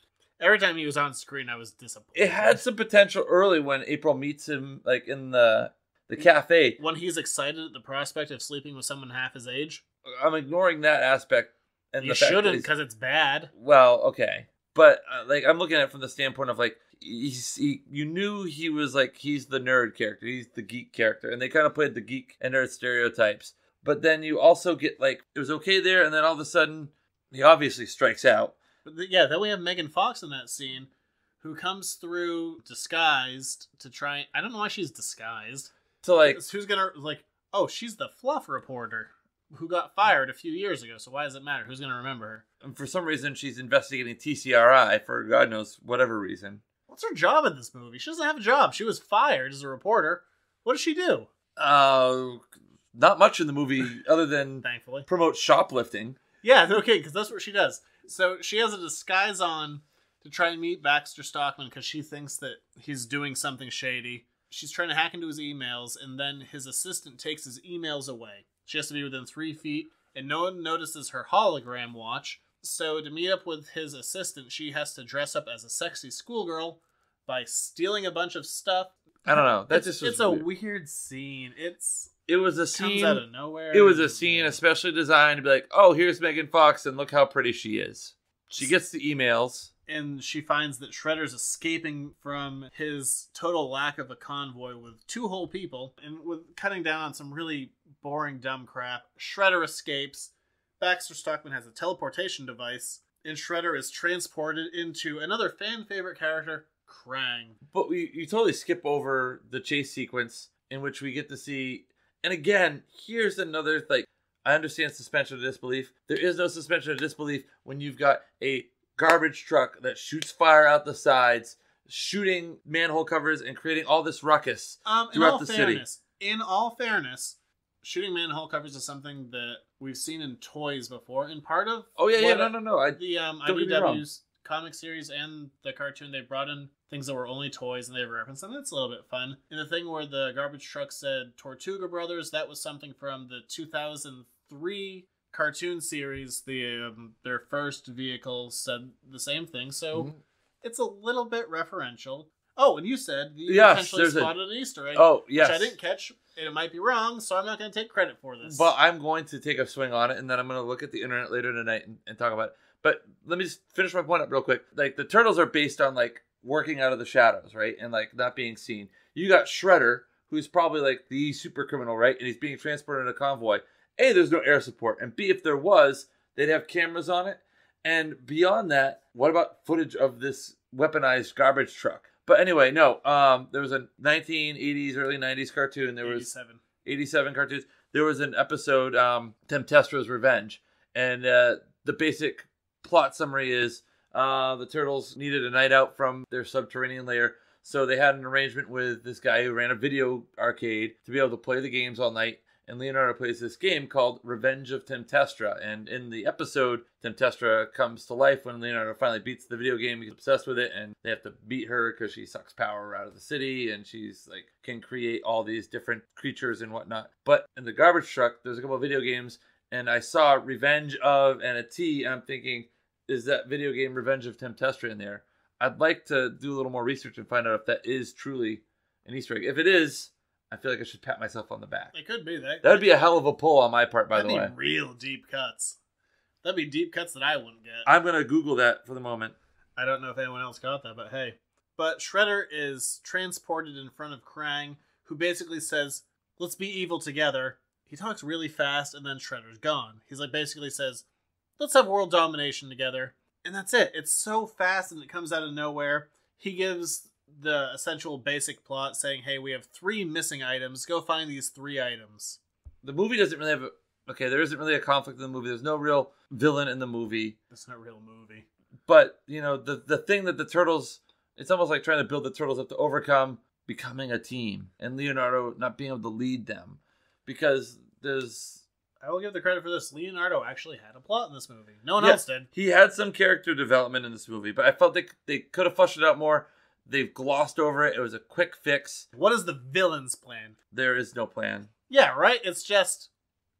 Every time he was on screen, I was disappointed. It had some potential early when April meets him like in the cafe. When he's excited at the prospect of sleeping with someone half his age. I'm ignoring that aspect. And you shouldn't because it's bad. Well, okay. But like I'm looking at it from the standpoint of like you knew he was like he's the nerd character, he's the geek character, and they kind of played the geek and nerd stereotypes. But then you also get like it was okay there, and then all of a sudden he obviously strikes out. But then we have Megan Fox in that scene, who comes through disguised to try. I don't know why she's disguised. So like who's gonna like? Oh, she's the fluff reporter. who got fired a few years ago, so why does it matter? Who's going to remember her? And for some reason, she's investigating TCRI for God knows whatever reason. What's her job in this movie? She doesn't have a job. She was fired as a reporter. What does she do? Not much in the movie other than Thankfully promote shoplifting. Yeah, okay, because that's what she does. So she has a disguise on to try and meet Baxter Stockman because she thinks that he's doing something shady. She's trying to hack into his emails, and then his assistant takes his emails away. She has to be within 3 feet, and no one notices her hologram watch. So to meet up with his assistant, she has to dress up as a sexy schoolgirl by stealing a bunch of stuff. I don't know. It's a weird scene. It was a scene comes out of nowhere. It was a scene especially designed to be like, oh, here's Megan Fox, and look how pretty she is. She gets the emails. And she finds that Shredder's escaping from his total lack of a convoy with 2 whole people, and with cutting down on some really boring, dumb crap. Shredder escapes. Baxter Stockman has a teleportation device, and Shredder is transported into another fan favorite character, Krang. But you totally skip over the chase sequence in which we get to see, and again, here's another, like, I understand suspension of disbelief. There is no suspension of disbelief when you've got a garbage truck that shoots fire out the sides, shooting manhole covers and creating all this ruckus throughout the city. In all fairness, shooting manhole covers is something that we've seen in toys before, and part of no. The IDW's comic series and the cartoon, they brought in things that were only toys and they referenced them. It's a little bit fun. And the thing where the garbage truck said Tortuga Brothers, that was something from the 2003 cartoon series. Their first vehicle said the same thing, so it's a little bit referential. Oh, and you said you potentially spotted an Easter egg. Oh, yes. Which I didn't catch, and it might be wrong, so I'm not going to take credit for this. But I'm going to take a swing on it, and then I'm going to look at the internet later tonight and talk about it. But let me just finish my point up real quick. Like, the Turtles are based on, like, working out of the shadows, right? And, like, not being seen. You got Shredder, who's probably, like, the super criminal, right? And he's being transported in a convoy. A, there's no air support. And B, if there was, they'd have cameras on it. And beyond that, what about footage of this weaponized garbage truck? But anyway, no. There was a 1980s, early 90s cartoon. There was 87 cartoons. There was an episode, Temptestra's Revenge. And the basic plot summary is the Turtles needed a night out from their subterranean lair. So they had an arrangement with this guy who ran a video arcade to be able to play the games all night. And Leonardo plays this game called Revenge of Temptestra. And in the episode, Temptestra comes to life when Leonardo finally beats the video game. He's obsessed with it, and they have to beat her because she sucks power out of the city, and she's like can create all these different creatures and whatnot. But in the garbage truck, there's a couple of video games, and I saw Revenge of and a T, and I'm thinking, is that video game Revenge of Temptestra in there? I'd like to do a little more research and find out if that is truly an Easter egg. If it is, I feel like I should pat myself on the back. It could be that. That would be a hell of a pull on my part, by the way. That'd be real deep cuts. That'd be deep cuts that I wouldn't get. I'm going to Google that for the moment. I don't know if anyone else got that, but hey. But Shredder is transported in front of Krang, who basically says, let's be evil together. He talks really fast, and then Shredder's gone. He's like, basically says, let's have world domination together. And that's it. It's so fast, and it comes out of nowhere. He gives the essential basic plot saying, hey, we have 3 missing items. Go find these 3 items. The movie doesn't really have there isn't really a conflict in the movie. There's no real villain in the movie. It's not a real movie. But, you know, the thing that the Turtles, it's almost like trying to build the Turtles up to overcome becoming a team and Leonardo not being able to lead them. Because I will give the credit for this. Leonardo actually had a plot in this movie. No one else did. He had some character development in this movie, but I felt they could have fleshed it out more. They've glossed over it. It was a quick fix. What is the villain's plan? There is no plan. Yeah, right? It's just,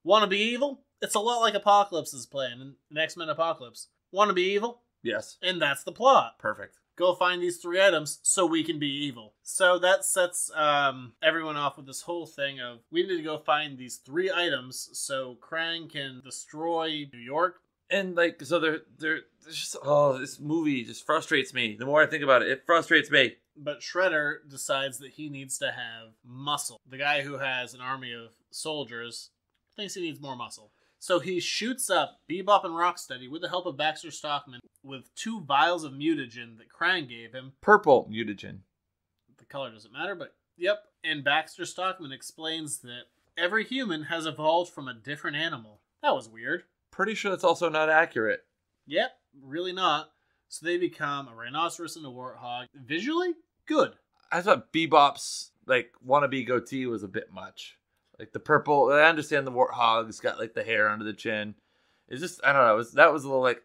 want to be evil? It's a lot like Apocalypse's plan in X-Men Apocalypse. Want to be evil? Yes. And that's the plot. Perfect. Go find these 3 items so we can be evil. So that sets everyone off with this whole thing of, we need to go find these 3 items so Krang can destroy New York. And like, so they're just, this movie just frustrates me. The more I think about it, it frustrates me. But Shredder decides that he needs to have muscle. The guy who has an army of soldiers thinks he needs more muscle. So he shoots up Bebop and Rocksteady with the help of Baxter Stockman with 2 vials of mutagen that Krang gave him. Purple mutagen. The color doesn't matter, but yep. And Baxter Stockman explains that every human has evolved from a different animal. That was weird. Pretty sure that's also not accurate. Yep, really not. So they become a rhinoceros and a warthog. Visually, good. I thought Bebop's like wannabe goatee was a bit much. Like the purple. I understand the warthog's got like the hair under the chin. It's just, I don't know. That was a little like,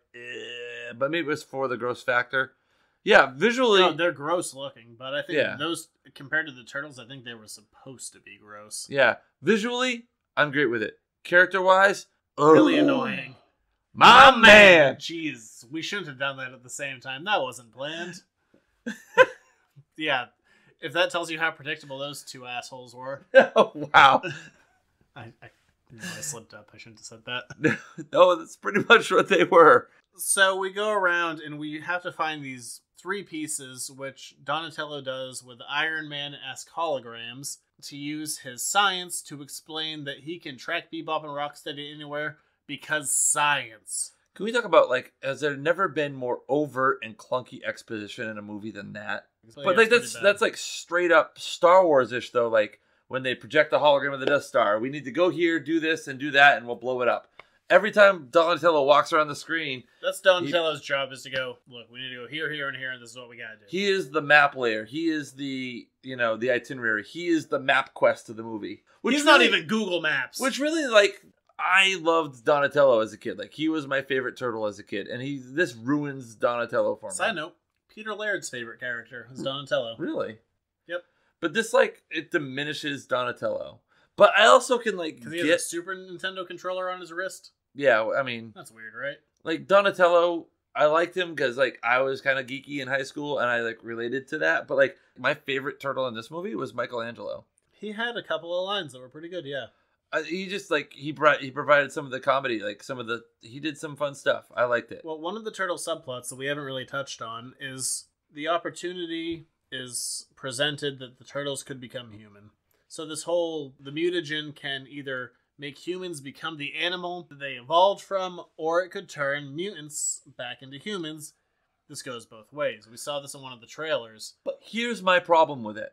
but maybe it was for the gross factor. Yeah, visually. No, they're gross looking, but I think those, compared to the turtles, I think they were supposed to be gross. Yeah, visually, I'm great with it. Character-wise, really annoying. My man! Jeez, we shouldn't have done that at the same time. That wasn't planned. Yeah, if that tells you how predictable those two assholes were. Oh, wow. I slipped up. I shouldn't have said that. No, that's pretty much what they were. So we go around and we have to find these 3 pieces, which Donatello does with Iron Man-esque holograms, to use his science to explain that he can track Bebop and Rocksteady anywhere because science. Can we talk about, like, has there never been more overt and clunky exposition in a movie than that? So, but yeah, like that's like straight up Star Wars-ish though, like when they project the hologram of the Death Star. We need to go here, do this, and do that, and we'll blow it up. Every time Donatello walks around the screen, that's Donatello's job, is to go, look, we need to go here, here, and here, and this is what we gotta do. He is the map layer. He is the, the itinerary. He is the map quest of the movie. He's not even Google Maps. Which really, like, I loved Donatello as a kid. Like, he was my favorite turtle as a kid, and this ruins Donatello for me. Side note, Peter Laird's favorite character is Donatello. Really? Yep. But this, like, it diminishes Donatello. But I also can, like, because he has a Super Nintendo controller on his wrist? Yeah, I mean... That's weird, right? Like, Donatello, I liked him because, like, I was kind of geeky in high school, and I, like, related to that. But, like, my favorite turtle in this movie was Michelangelo. He had a couple of lines that were pretty good, yeah. He just, like, he provided some of the comedy, like, he did some fun stuff. I liked it. Well, one of the turtle subplots that we haven't really touched on is the opportunity is presented that the turtles could become human. So this whole, the mutagen can either make humans become the animal that they evolved from, or it could turn mutants back into humans. This goes both ways. We saw this in one of the trailers. But here's my problem with it.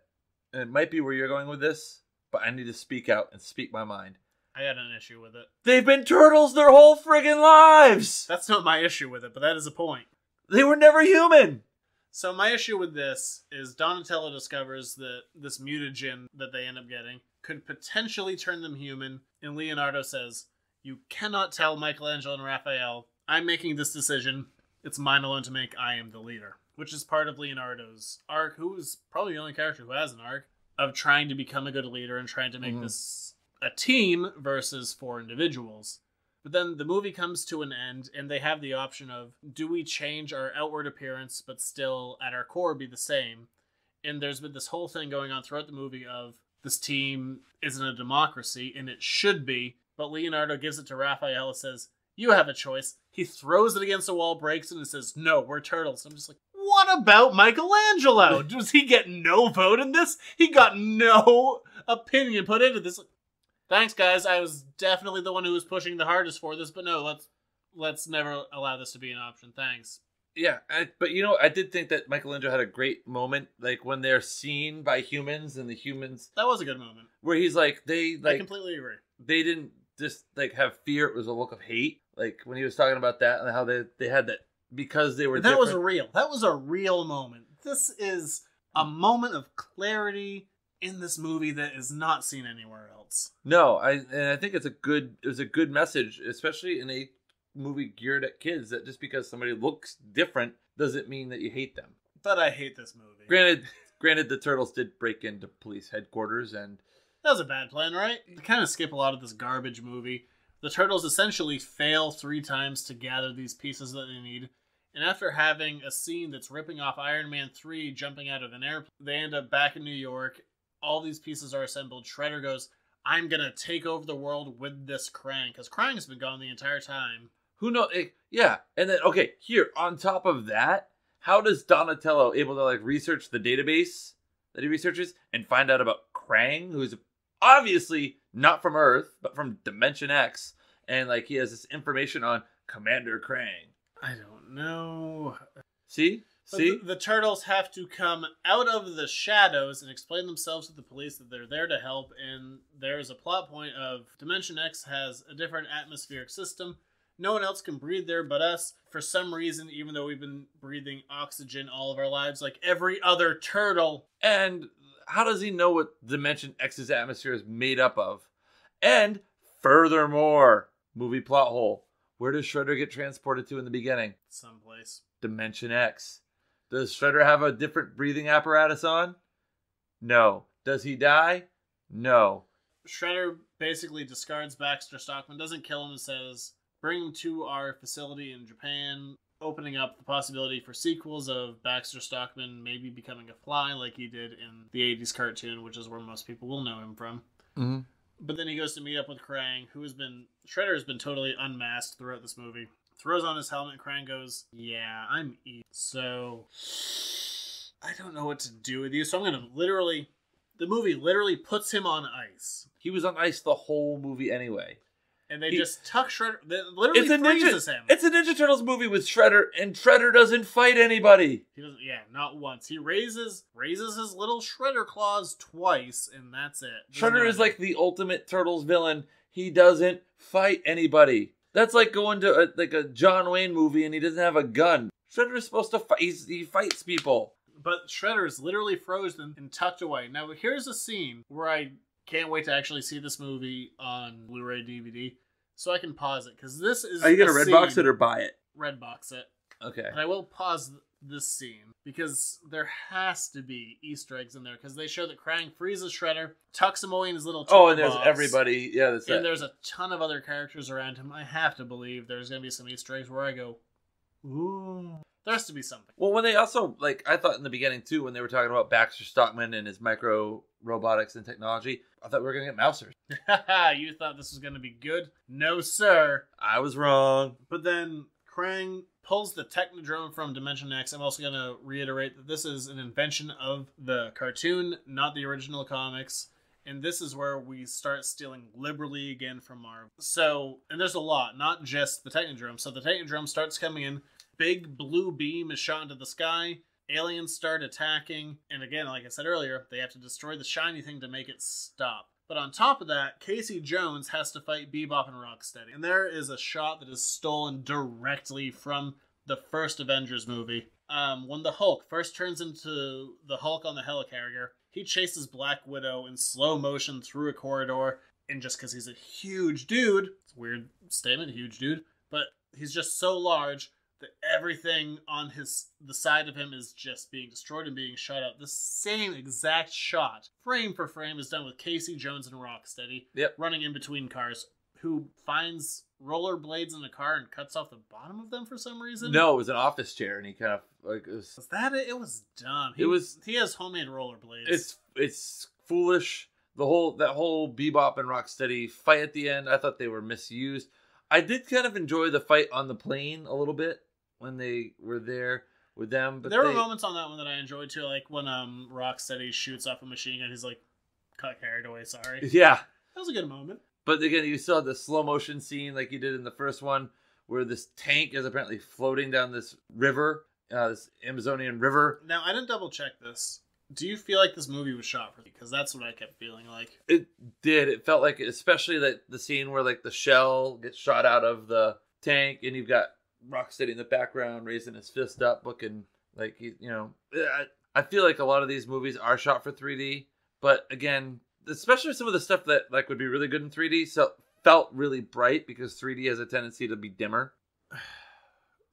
And it might be where you're going with this, but I need to speak out and speak my mind. I had an issue with it. They've been turtles their whole friggin' lives! That's not my issue with it, but that is a point. They were never human! So my issue with this is Donatello discovers that this mutagen that they end up getting could potentially turn them human, and Leonardo says, you cannot tell Michelangelo and Raphael, I'm making this decision, it's mine alone to make, I am the leader. Which is part of Leonardo's arc, who is probably the only character who has an arc, of trying to become a good leader and trying to make this a team versus 4 individuals. But then the movie comes to an end, and they have the option of, do we change our outward appearance, but still at our core be the same? And there's been this whole thing going on throughout the movie of, this team isn't a democracy, and it should be, but Leonardo gives it to Raphael and says, you have a choice. He throws it against the wall, breaks it, and says, no, we're turtles. I'm just like, what about Michelangelo? Does he get no vote in this? He got no opinion put into this. Thanks, guys. I was definitely the one who was pushing the hardest for this, but no, let's never allow this to be an option. Thanks. Yeah, but I did think that Michelangelo had a great moment, like when they're seen by humans and the humans. That was a good moment. Where he's like, I completely agree. They didn't just like have fear; it was a look of hate. Like when he was talking about that and how they had that because they were. That was real. That was a real moment. This is a moment of clarity in this movie that is not seen anywhere else. No, I think it was a good message, especially in a movie geared at kids, that just because somebody looks different doesn't mean that you hate them. But I hate this movie. Granted, the Turtles did break into police headquarters, and that was a bad plan, right? To kind of skip a lot of this garbage movie, the Turtles essentially fail 3 times to gather these pieces that they need. And after having a scene that's ripping off Iron Man 3 jumping out of an airplane, they end up back in New York. All these pieces are assembled. Shredder goes, I'm going to take over the world with this Krang. Because Krang's been gone the entire time. Who knows? Yeah. And then, okay, here, on top of that, how does Donatello able to, like, research the database that he researches and find out about Krang, who's obviously not from Earth, but from Dimension X, and, like, he has this information on Commander Krang? I don't know. See? See? The Turtles have to come out of the shadows and explain themselves to the police that they're there to help. And there's a plot point of Dimension X has a different atmospheric system. No one else can breathe there but us. For some reason, even though we've been breathing oxygen all of our lives, like every other turtle. And how does he know what Dimension X's atmosphere is made up of? And furthermore, movie plot hole. Where does Shredder get transported to in the beginning? Someplace. Dimension X. Does Shredder have a different breathing apparatus on? No. Does he die? No. Shredder basically discards Baxter Stockman, doesn't kill him, and says, bring him to our facility in Japan, opening up the possibility for sequels of Baxter Stockman maybe becoming a fly like he did in the 80s cartoon, which is where most people will know him from. Mm-hmm. But then he goes to meet up with Krang, Shredder has been totally unmasked throughout this movie. Throws on his helmet, and Krang goes, yeah, I'm evil. So, I don't know what to do with you. So I'm going to the movie literally puts him on ice. He was on ice the whole movie anyway. And they just tuck Shredder, they literally freezes him. It's a Ninja Turtles movie with Shredder, and Shredder doesn't fight anybody. He doesn't, not once. He raises his little Shredder claws twice, and that's it. Shredder is like the ultimate Turtles villain. He doesn't fight anybody. That's like going to a John Wayne movie and he doesn't have a gun. Shredder is supposed to fight. He fights people. But Shredder is literally frozen and tucked away. Now, here's a scene where I can't wait to actually see this movie on Blu-ray DVD so I can pause it. Because this is Are you going to Redbox it or buy it? Redbox it. Okay. And I will pause this scene because there has to be Easter eggs in there because they show that Krang freezes Shredder, tucks him away in his little toolbox. Oh, and there's everybody. Yeah, that's it. And there's a ton of other characters around him. I have to believe there's going to be some Easter eggs where I go, ooh. There has to be something. Well, when they also, I thought in the beginning, too, when they were talking about Baxter Stockman and his micro robotics and technology, I thought we were going to get Mousers. You thought this was going to be good? No, sir. I was wrong. But then Krang pulls the Technodrome from Dimension X. I'm also going to reiterate that this is an invention of the cartoon, not the original comics. And this is where we start stealing liberally again from Marvel. So, and there's a lot, not just the Technodrome. So the Technodrome starts coming in. Big blue beam is shot into the sky. Aliens start attacking. And again, like I said earlier, they have to destroy the shiny thing to make it stop. But on top of that, Casey Jones has to fight Bebop and Rocksteady. And there is a shot that is stolen directly from the first Avengers movie. When the Hulk first turns into the Hulk on the helicarrier, he chases Black Widow in slow motion through a corridor. And just because he's a huge dude, it's a weird statement, huge dude, but he's just so large that everything on the side of him is just being destroyed and being shot out. The same exact shot, frame for frame, is done with Casey Jones and Rocksteady running in between cars, who finds rollerblades in a car and cuts off the bottom of them for some reason. No, it was an office chair, and he kind of Was that it? It was dumb. He has homemade rollerblades. It's foolish. That whole Bebop and Rocksteady fight at the end, I thought they were misused. I did kind of enjoy the fight on the plane a little bit when they were there with them. But there were moments on that one that I enjoyed too, like when Rocksteady shoots off a machine gun. He's like, cut carried away, sorry. Yeah. That was a good moment. But again, you saw the slow motion scene like you did in the first one, where this tank is apparently floating down this river, this Amazonian river. Now, I didn't double check this. Do you feel like this movie was shot for you? Because that's what I kept feeling like. It did. It felt like, especially the scene where the shell gets shot out of the tank, and you've got Rocksteady in the background raising his fist up, looking like I feel like a lot of these movies are shot for 3D, but again, especially some of the stuff that would be really good in 3D, so felt really bright because 3D has a tendency to be dimmer.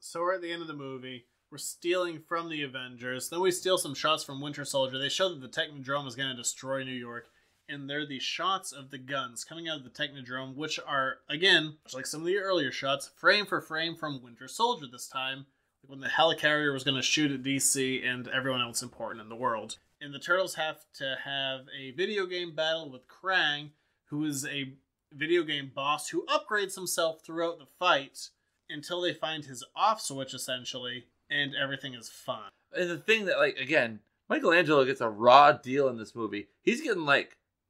So we're at the end of the movie. We're stealing from the Avengers. Then we steal some shots from Winter Soldier. They show that the Technodrome is going to destroy New York. And there are these shots of the guns coming out of the Technodrome, which are, again, much like some of the earlier shots, frame for frame from Winter Soldier this time, like when the helicarrier was going to shoot at DC and everyone else important in the world. And the Turtles have to have a video game battle with Krang, who is a video game boss who upgrades himself throughout the fight until they find his off switch, essentially, and everything is fine. And the thing that, again, Michelangelo gets a raw deal in this movie. He's getting,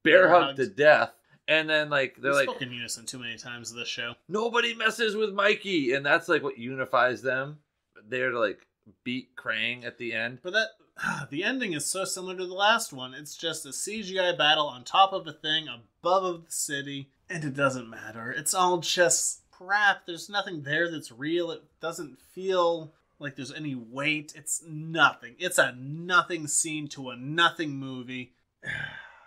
bear hugged to death. And then, they're like... spoken unison too many times in this show. Nobody messes with Mikey! And that's, what unifies them. They're, beat Krang at the end. But the ending is so similar to the last one. It's just a CGI battle on top of a thing above the city, and it doesn't matter. It's all just crap. There's nothing there that's real. It doesn't feel like there's any weight. It's nothing. It's a nothing scene to a nothing movie.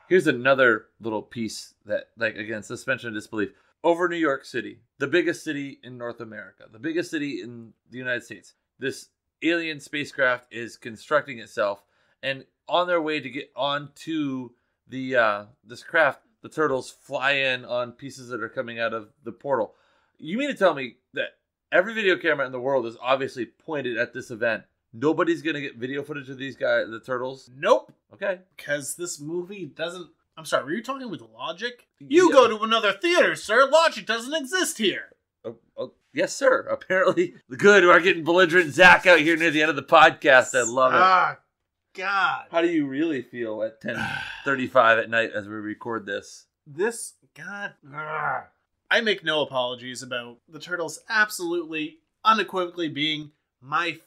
Here's another little piece that, like, again, suspension of disbelief. Over New York City, the biggest city in North America, the biggest city in the United States, this alien spacecraft is constructing itself, and on their way to get onto the this craft, the turtles fly in on pieces that are coming out of the portal. You mean to tell me that every video camera in the world is obviously pointed at this event? Nobody's gonna get video footage of these guys, the turtles? Nope. Okay. Because this movie doesn't... I'm sorry, were you talking with logic? You go to another theater, sir. Logic doesn't exist here. Yes, sir. Apparently, the good are getting belligerent Zach out here near the end of the podcast. I love it. Ah, God. How do you really feel at 10:35 at night as we record this? God. I make no apologies about the Turtles absolutely, unequivocally being my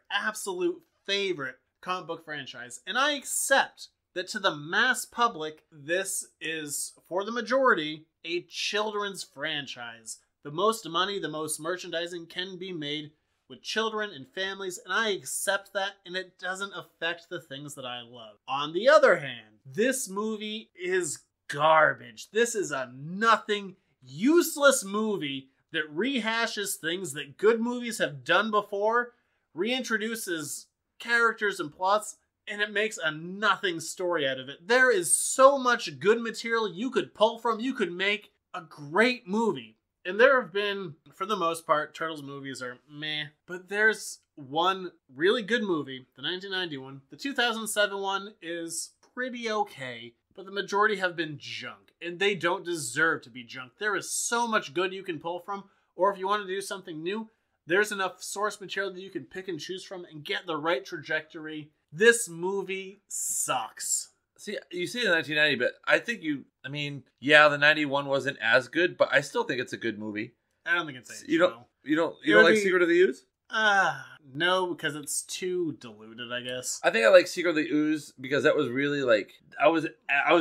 absolute favorite comic book franchise. And I accept that to the mass public, this is, for the majority, a children's franchise. The most money, the most merchandising can be made with children and families, and I accept that, and it doesn't affect the things that I love. On the other hand, this movie is garbage. This is a nothing, useless movie that rehashes things that good movies have done before, reintroduces characters and plots, and it makes a nothing story out of it. There is so much good material you could pull from. You could make a great movie. And there have been, for the most part, Turtles movies are meh. But there's one really good movie, the 1990 one. The 2007 one is pretty okay, but the majority have been junk. And they don't deserve to be junk. There is so much good you can pull from. Or if you want to do something new, there's enough source material that you can pick and choose from and get the right trajectory. This movie sucks. See, you say the 1990, but I think the 91 wasn't as good, but I still think it's a good movie. I don't think it's You don't like Secret of the Ooze? No, because it's too diluted, I guess. I think I like Secret of the Ooze because that was really like I was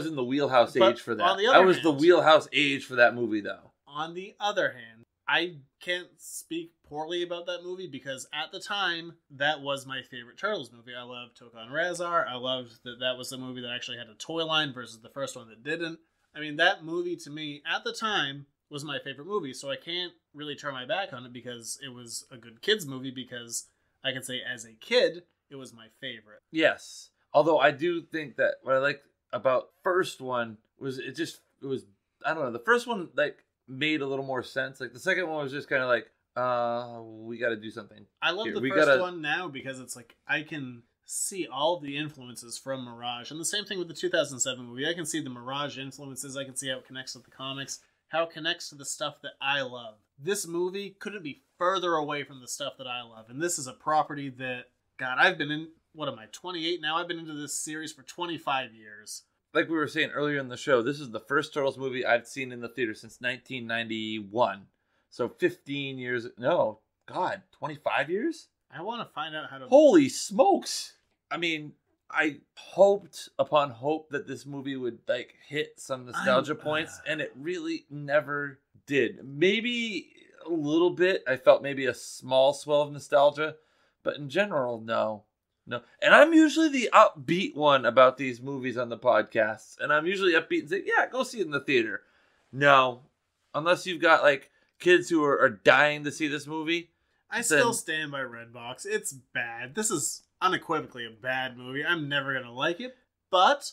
in the wheelhouse age for that. I was the wheelhouse age for that movie, though. On the other hand, I can't speak poorly about that movie because at the time, that was my favorite Turtles movie. I loved Tokan Razar. I loved that was the movie that actually had a toy line versus the first one that didn't. I mean, that movie to me, at the time, was my favorite movie. So I can't really turn my back on it because it was a good kid's movie because I can say as a kid, it was my favorite. Yes. Although I do think that what I liked about first one was I don't know, the first one like made a little more sense. Like the second one was just kind of like, we got to do something. I love the first one now because it's like I can see all the influences from Mirage. And the same thing with the 2007 movie. I can see the Mirage influences. I can see how it connects to the comics, how it connects to the stuff that I love. This movie couldn't be further away from the stuff that I love. And this is a property that, God, I've been in, 28 now? I've been into this series for 25 years. Like we were saying earlier in the show, this is the first Turtles movie I've seen in the theater since 1991. So 15 years. No, God, 25 years? I want to find out how to... Holy smokes! I mean, I hoped upon hope that this movie would like hit some nostalgia points, and it really never did. Maybe a little bit. I felt maybe a small swell of nostalgia, but in general, no. And I'm usually the upbeat one about these movies on the podcasts, and I'm usually upbeat and say, yeah, go see it in the theater. No, unless you've got like kids who are dying to see this movie. I still stand by Redbox. It's bad. This is unequivocally a bad movie. I'm never going to like it, but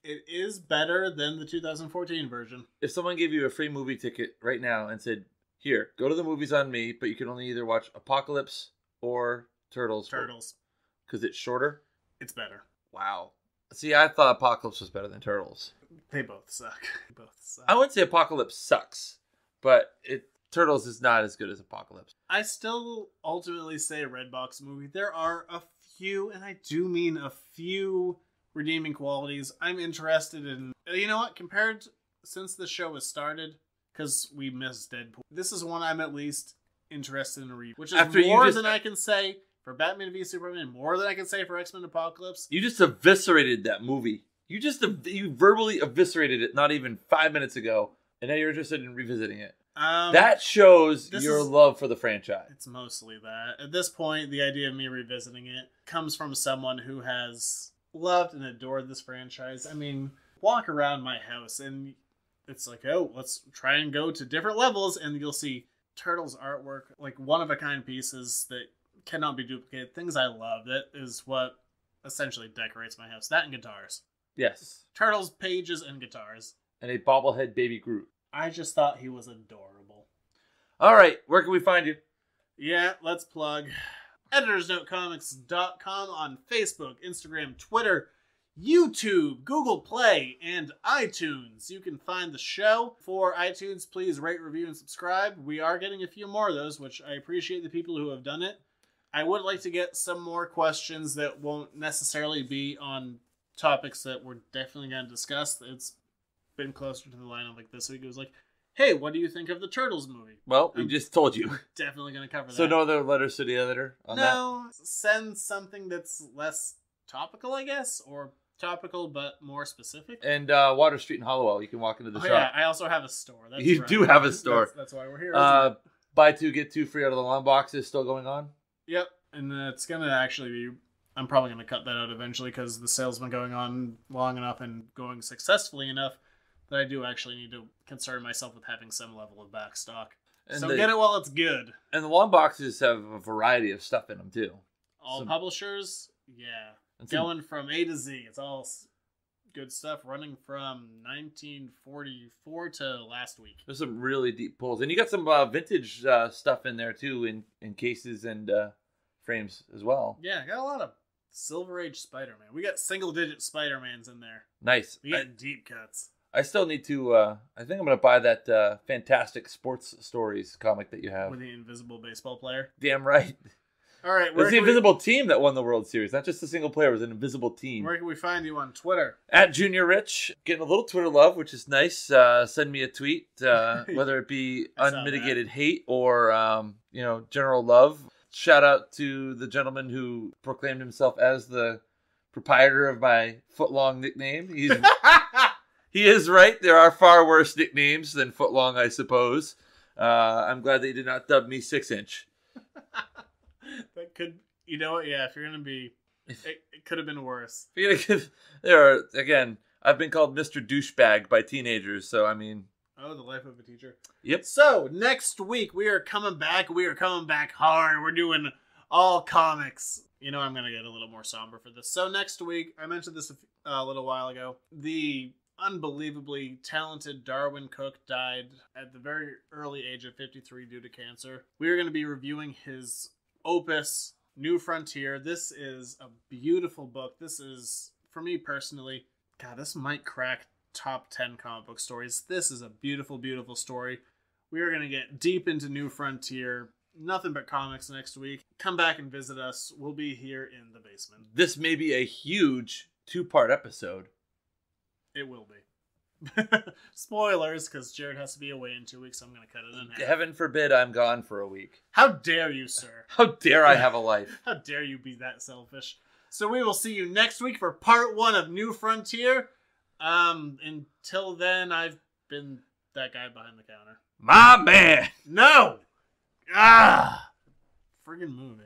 it is better than the 2014 version. If someone gave you a free movie ticket right now and said, here, go to the movies on me, but you can only either watch Apocalypse or Turtles. Because it's shorter? It's better. Wow. See, I thought Apocalypse was better than Turtles. They both suck. I wouldn't say Apocalypse sucks, but Turtles is not as good as Apocalypse. I still ultimately say Redbox movie. There are a few, and I do mean a few, redeeming qualities. I'm interested in, you know what, since the show has started, because we missed Deadpool, this is one I'm at least interested in a read, which is more than I can say for Batman v Superman, more than I can say for X-Men Apocalypse. You just eviscerated that movie. You verbally eviscerated it not even 5 minutes ago, and now you're interested in revisiting it. That shows your love for the franchise. It's mostly that. At this point, the idea of me revisiting it comes from someone who has loved and adored this franchise. I mean, walk around my house and it's like, oh, let's try and go to different levels, and you'll see Turtles artwork, like one-of-a-kind pieces that cannot be duplicated. Things I love. That is what essentially decorates my house. That and guitars. Yes. Turtles, pages, and guitars. And a bobblehead baby Groot. I just thought he was adorable. All right, where can we find you? Yeah, let's plug editorsnotecomics.com on Facebook, Instagram, Twitter, YouTube, Google Play, and iTunes. You can find the show. For iTunes, please rate, review, and subscribe. We are getting a few more of those, which I appreciate the people who have done it. I would like to get some more questions that won't necessarily be on topics that we're definitely going to discuss. It's been closer to the line of like this week. It was like, hey, what do you think of the Turtles movie? Well, we just told you. Definitely going to cover that. So no other letters to the editor on that? No, send something that's less topical, I guess, or topical but more specific. And Water Street in Hollowell, you can walk into the shop. Yeah, I also have a store. That's you right. do have a store. That's why we're here. Buy two, get two free out of the long box is still going on? Yep, and it's going to actually be... I'm probably going to cut that out eventually because the sale's been going on long enough and going successfully enough that I do actually need to concern myself with having some level of back stock. And so get it while it's good. And the long boxes have a variety of stuff in them too. All publishers, yeah. Going from A to Z. It's all good stuff running from 1944 to last week. There's some really deep pulls. And you got some vintage stuff in there too in cases and frames as well. Yeah, got a lot of Silver Age Spider-Man. We got single-digit Spider-Mans in there. Nice. We got deep cuts. I still need to, I think I'm going to buy that Fantastic Sports Stories comic that you have. With the invisible baseball player. Damn right. All right. It was the invisible team that won the World Series. Not just a single player. It was an invisible team. Where can we find you on Twitter? At Junior Rich. Getting a little Twitter love, which is nice. Send me a tweet, whether it be unmitigated hate or, general love. Shout out to the gentleman who proclaimed himself as the proprietor of my footlong nickname. He is right. There are far worse nicknames than footlong, I suppose. I'm glad that you did not dub me 6-inch. That could, yeah, if you're going to be, it could have been worse. I've been called Mr. Douchebag by teenagers, so I mean. Oh, the life of a teacher. Yep. So, next week, we are coming back. We are coming back hard. We're doing all comics. I'm going to get a little more somber for this. So, next week, I mentioned this a little while ago. The unbelievably talented Darwin Cook died at the very early age of 53 due to cancer. We are going to be reviewing his opus, New Frontier. This is a beautiful book. This is, for me personally, God, this might crack top 10 comic book stories. This is a beautiful, beautiful story. We are going to get deep into New Frontier. Nothing but comics next week. Come back and visit us. We'll be here in the basement. This may be a huge 2-part episode. It will be. Spoilers, because Jared has to be away in 2 weeks, so I'm going to cut it in half. Heaven forbid I'm gone for a week. How dare you, sir? How dare I have a life? How dare you be that selfish? So we will see you next week for part 1 of New Frontier. Until then, I've been that guy behind the counter. My man! No! Friggin' movie.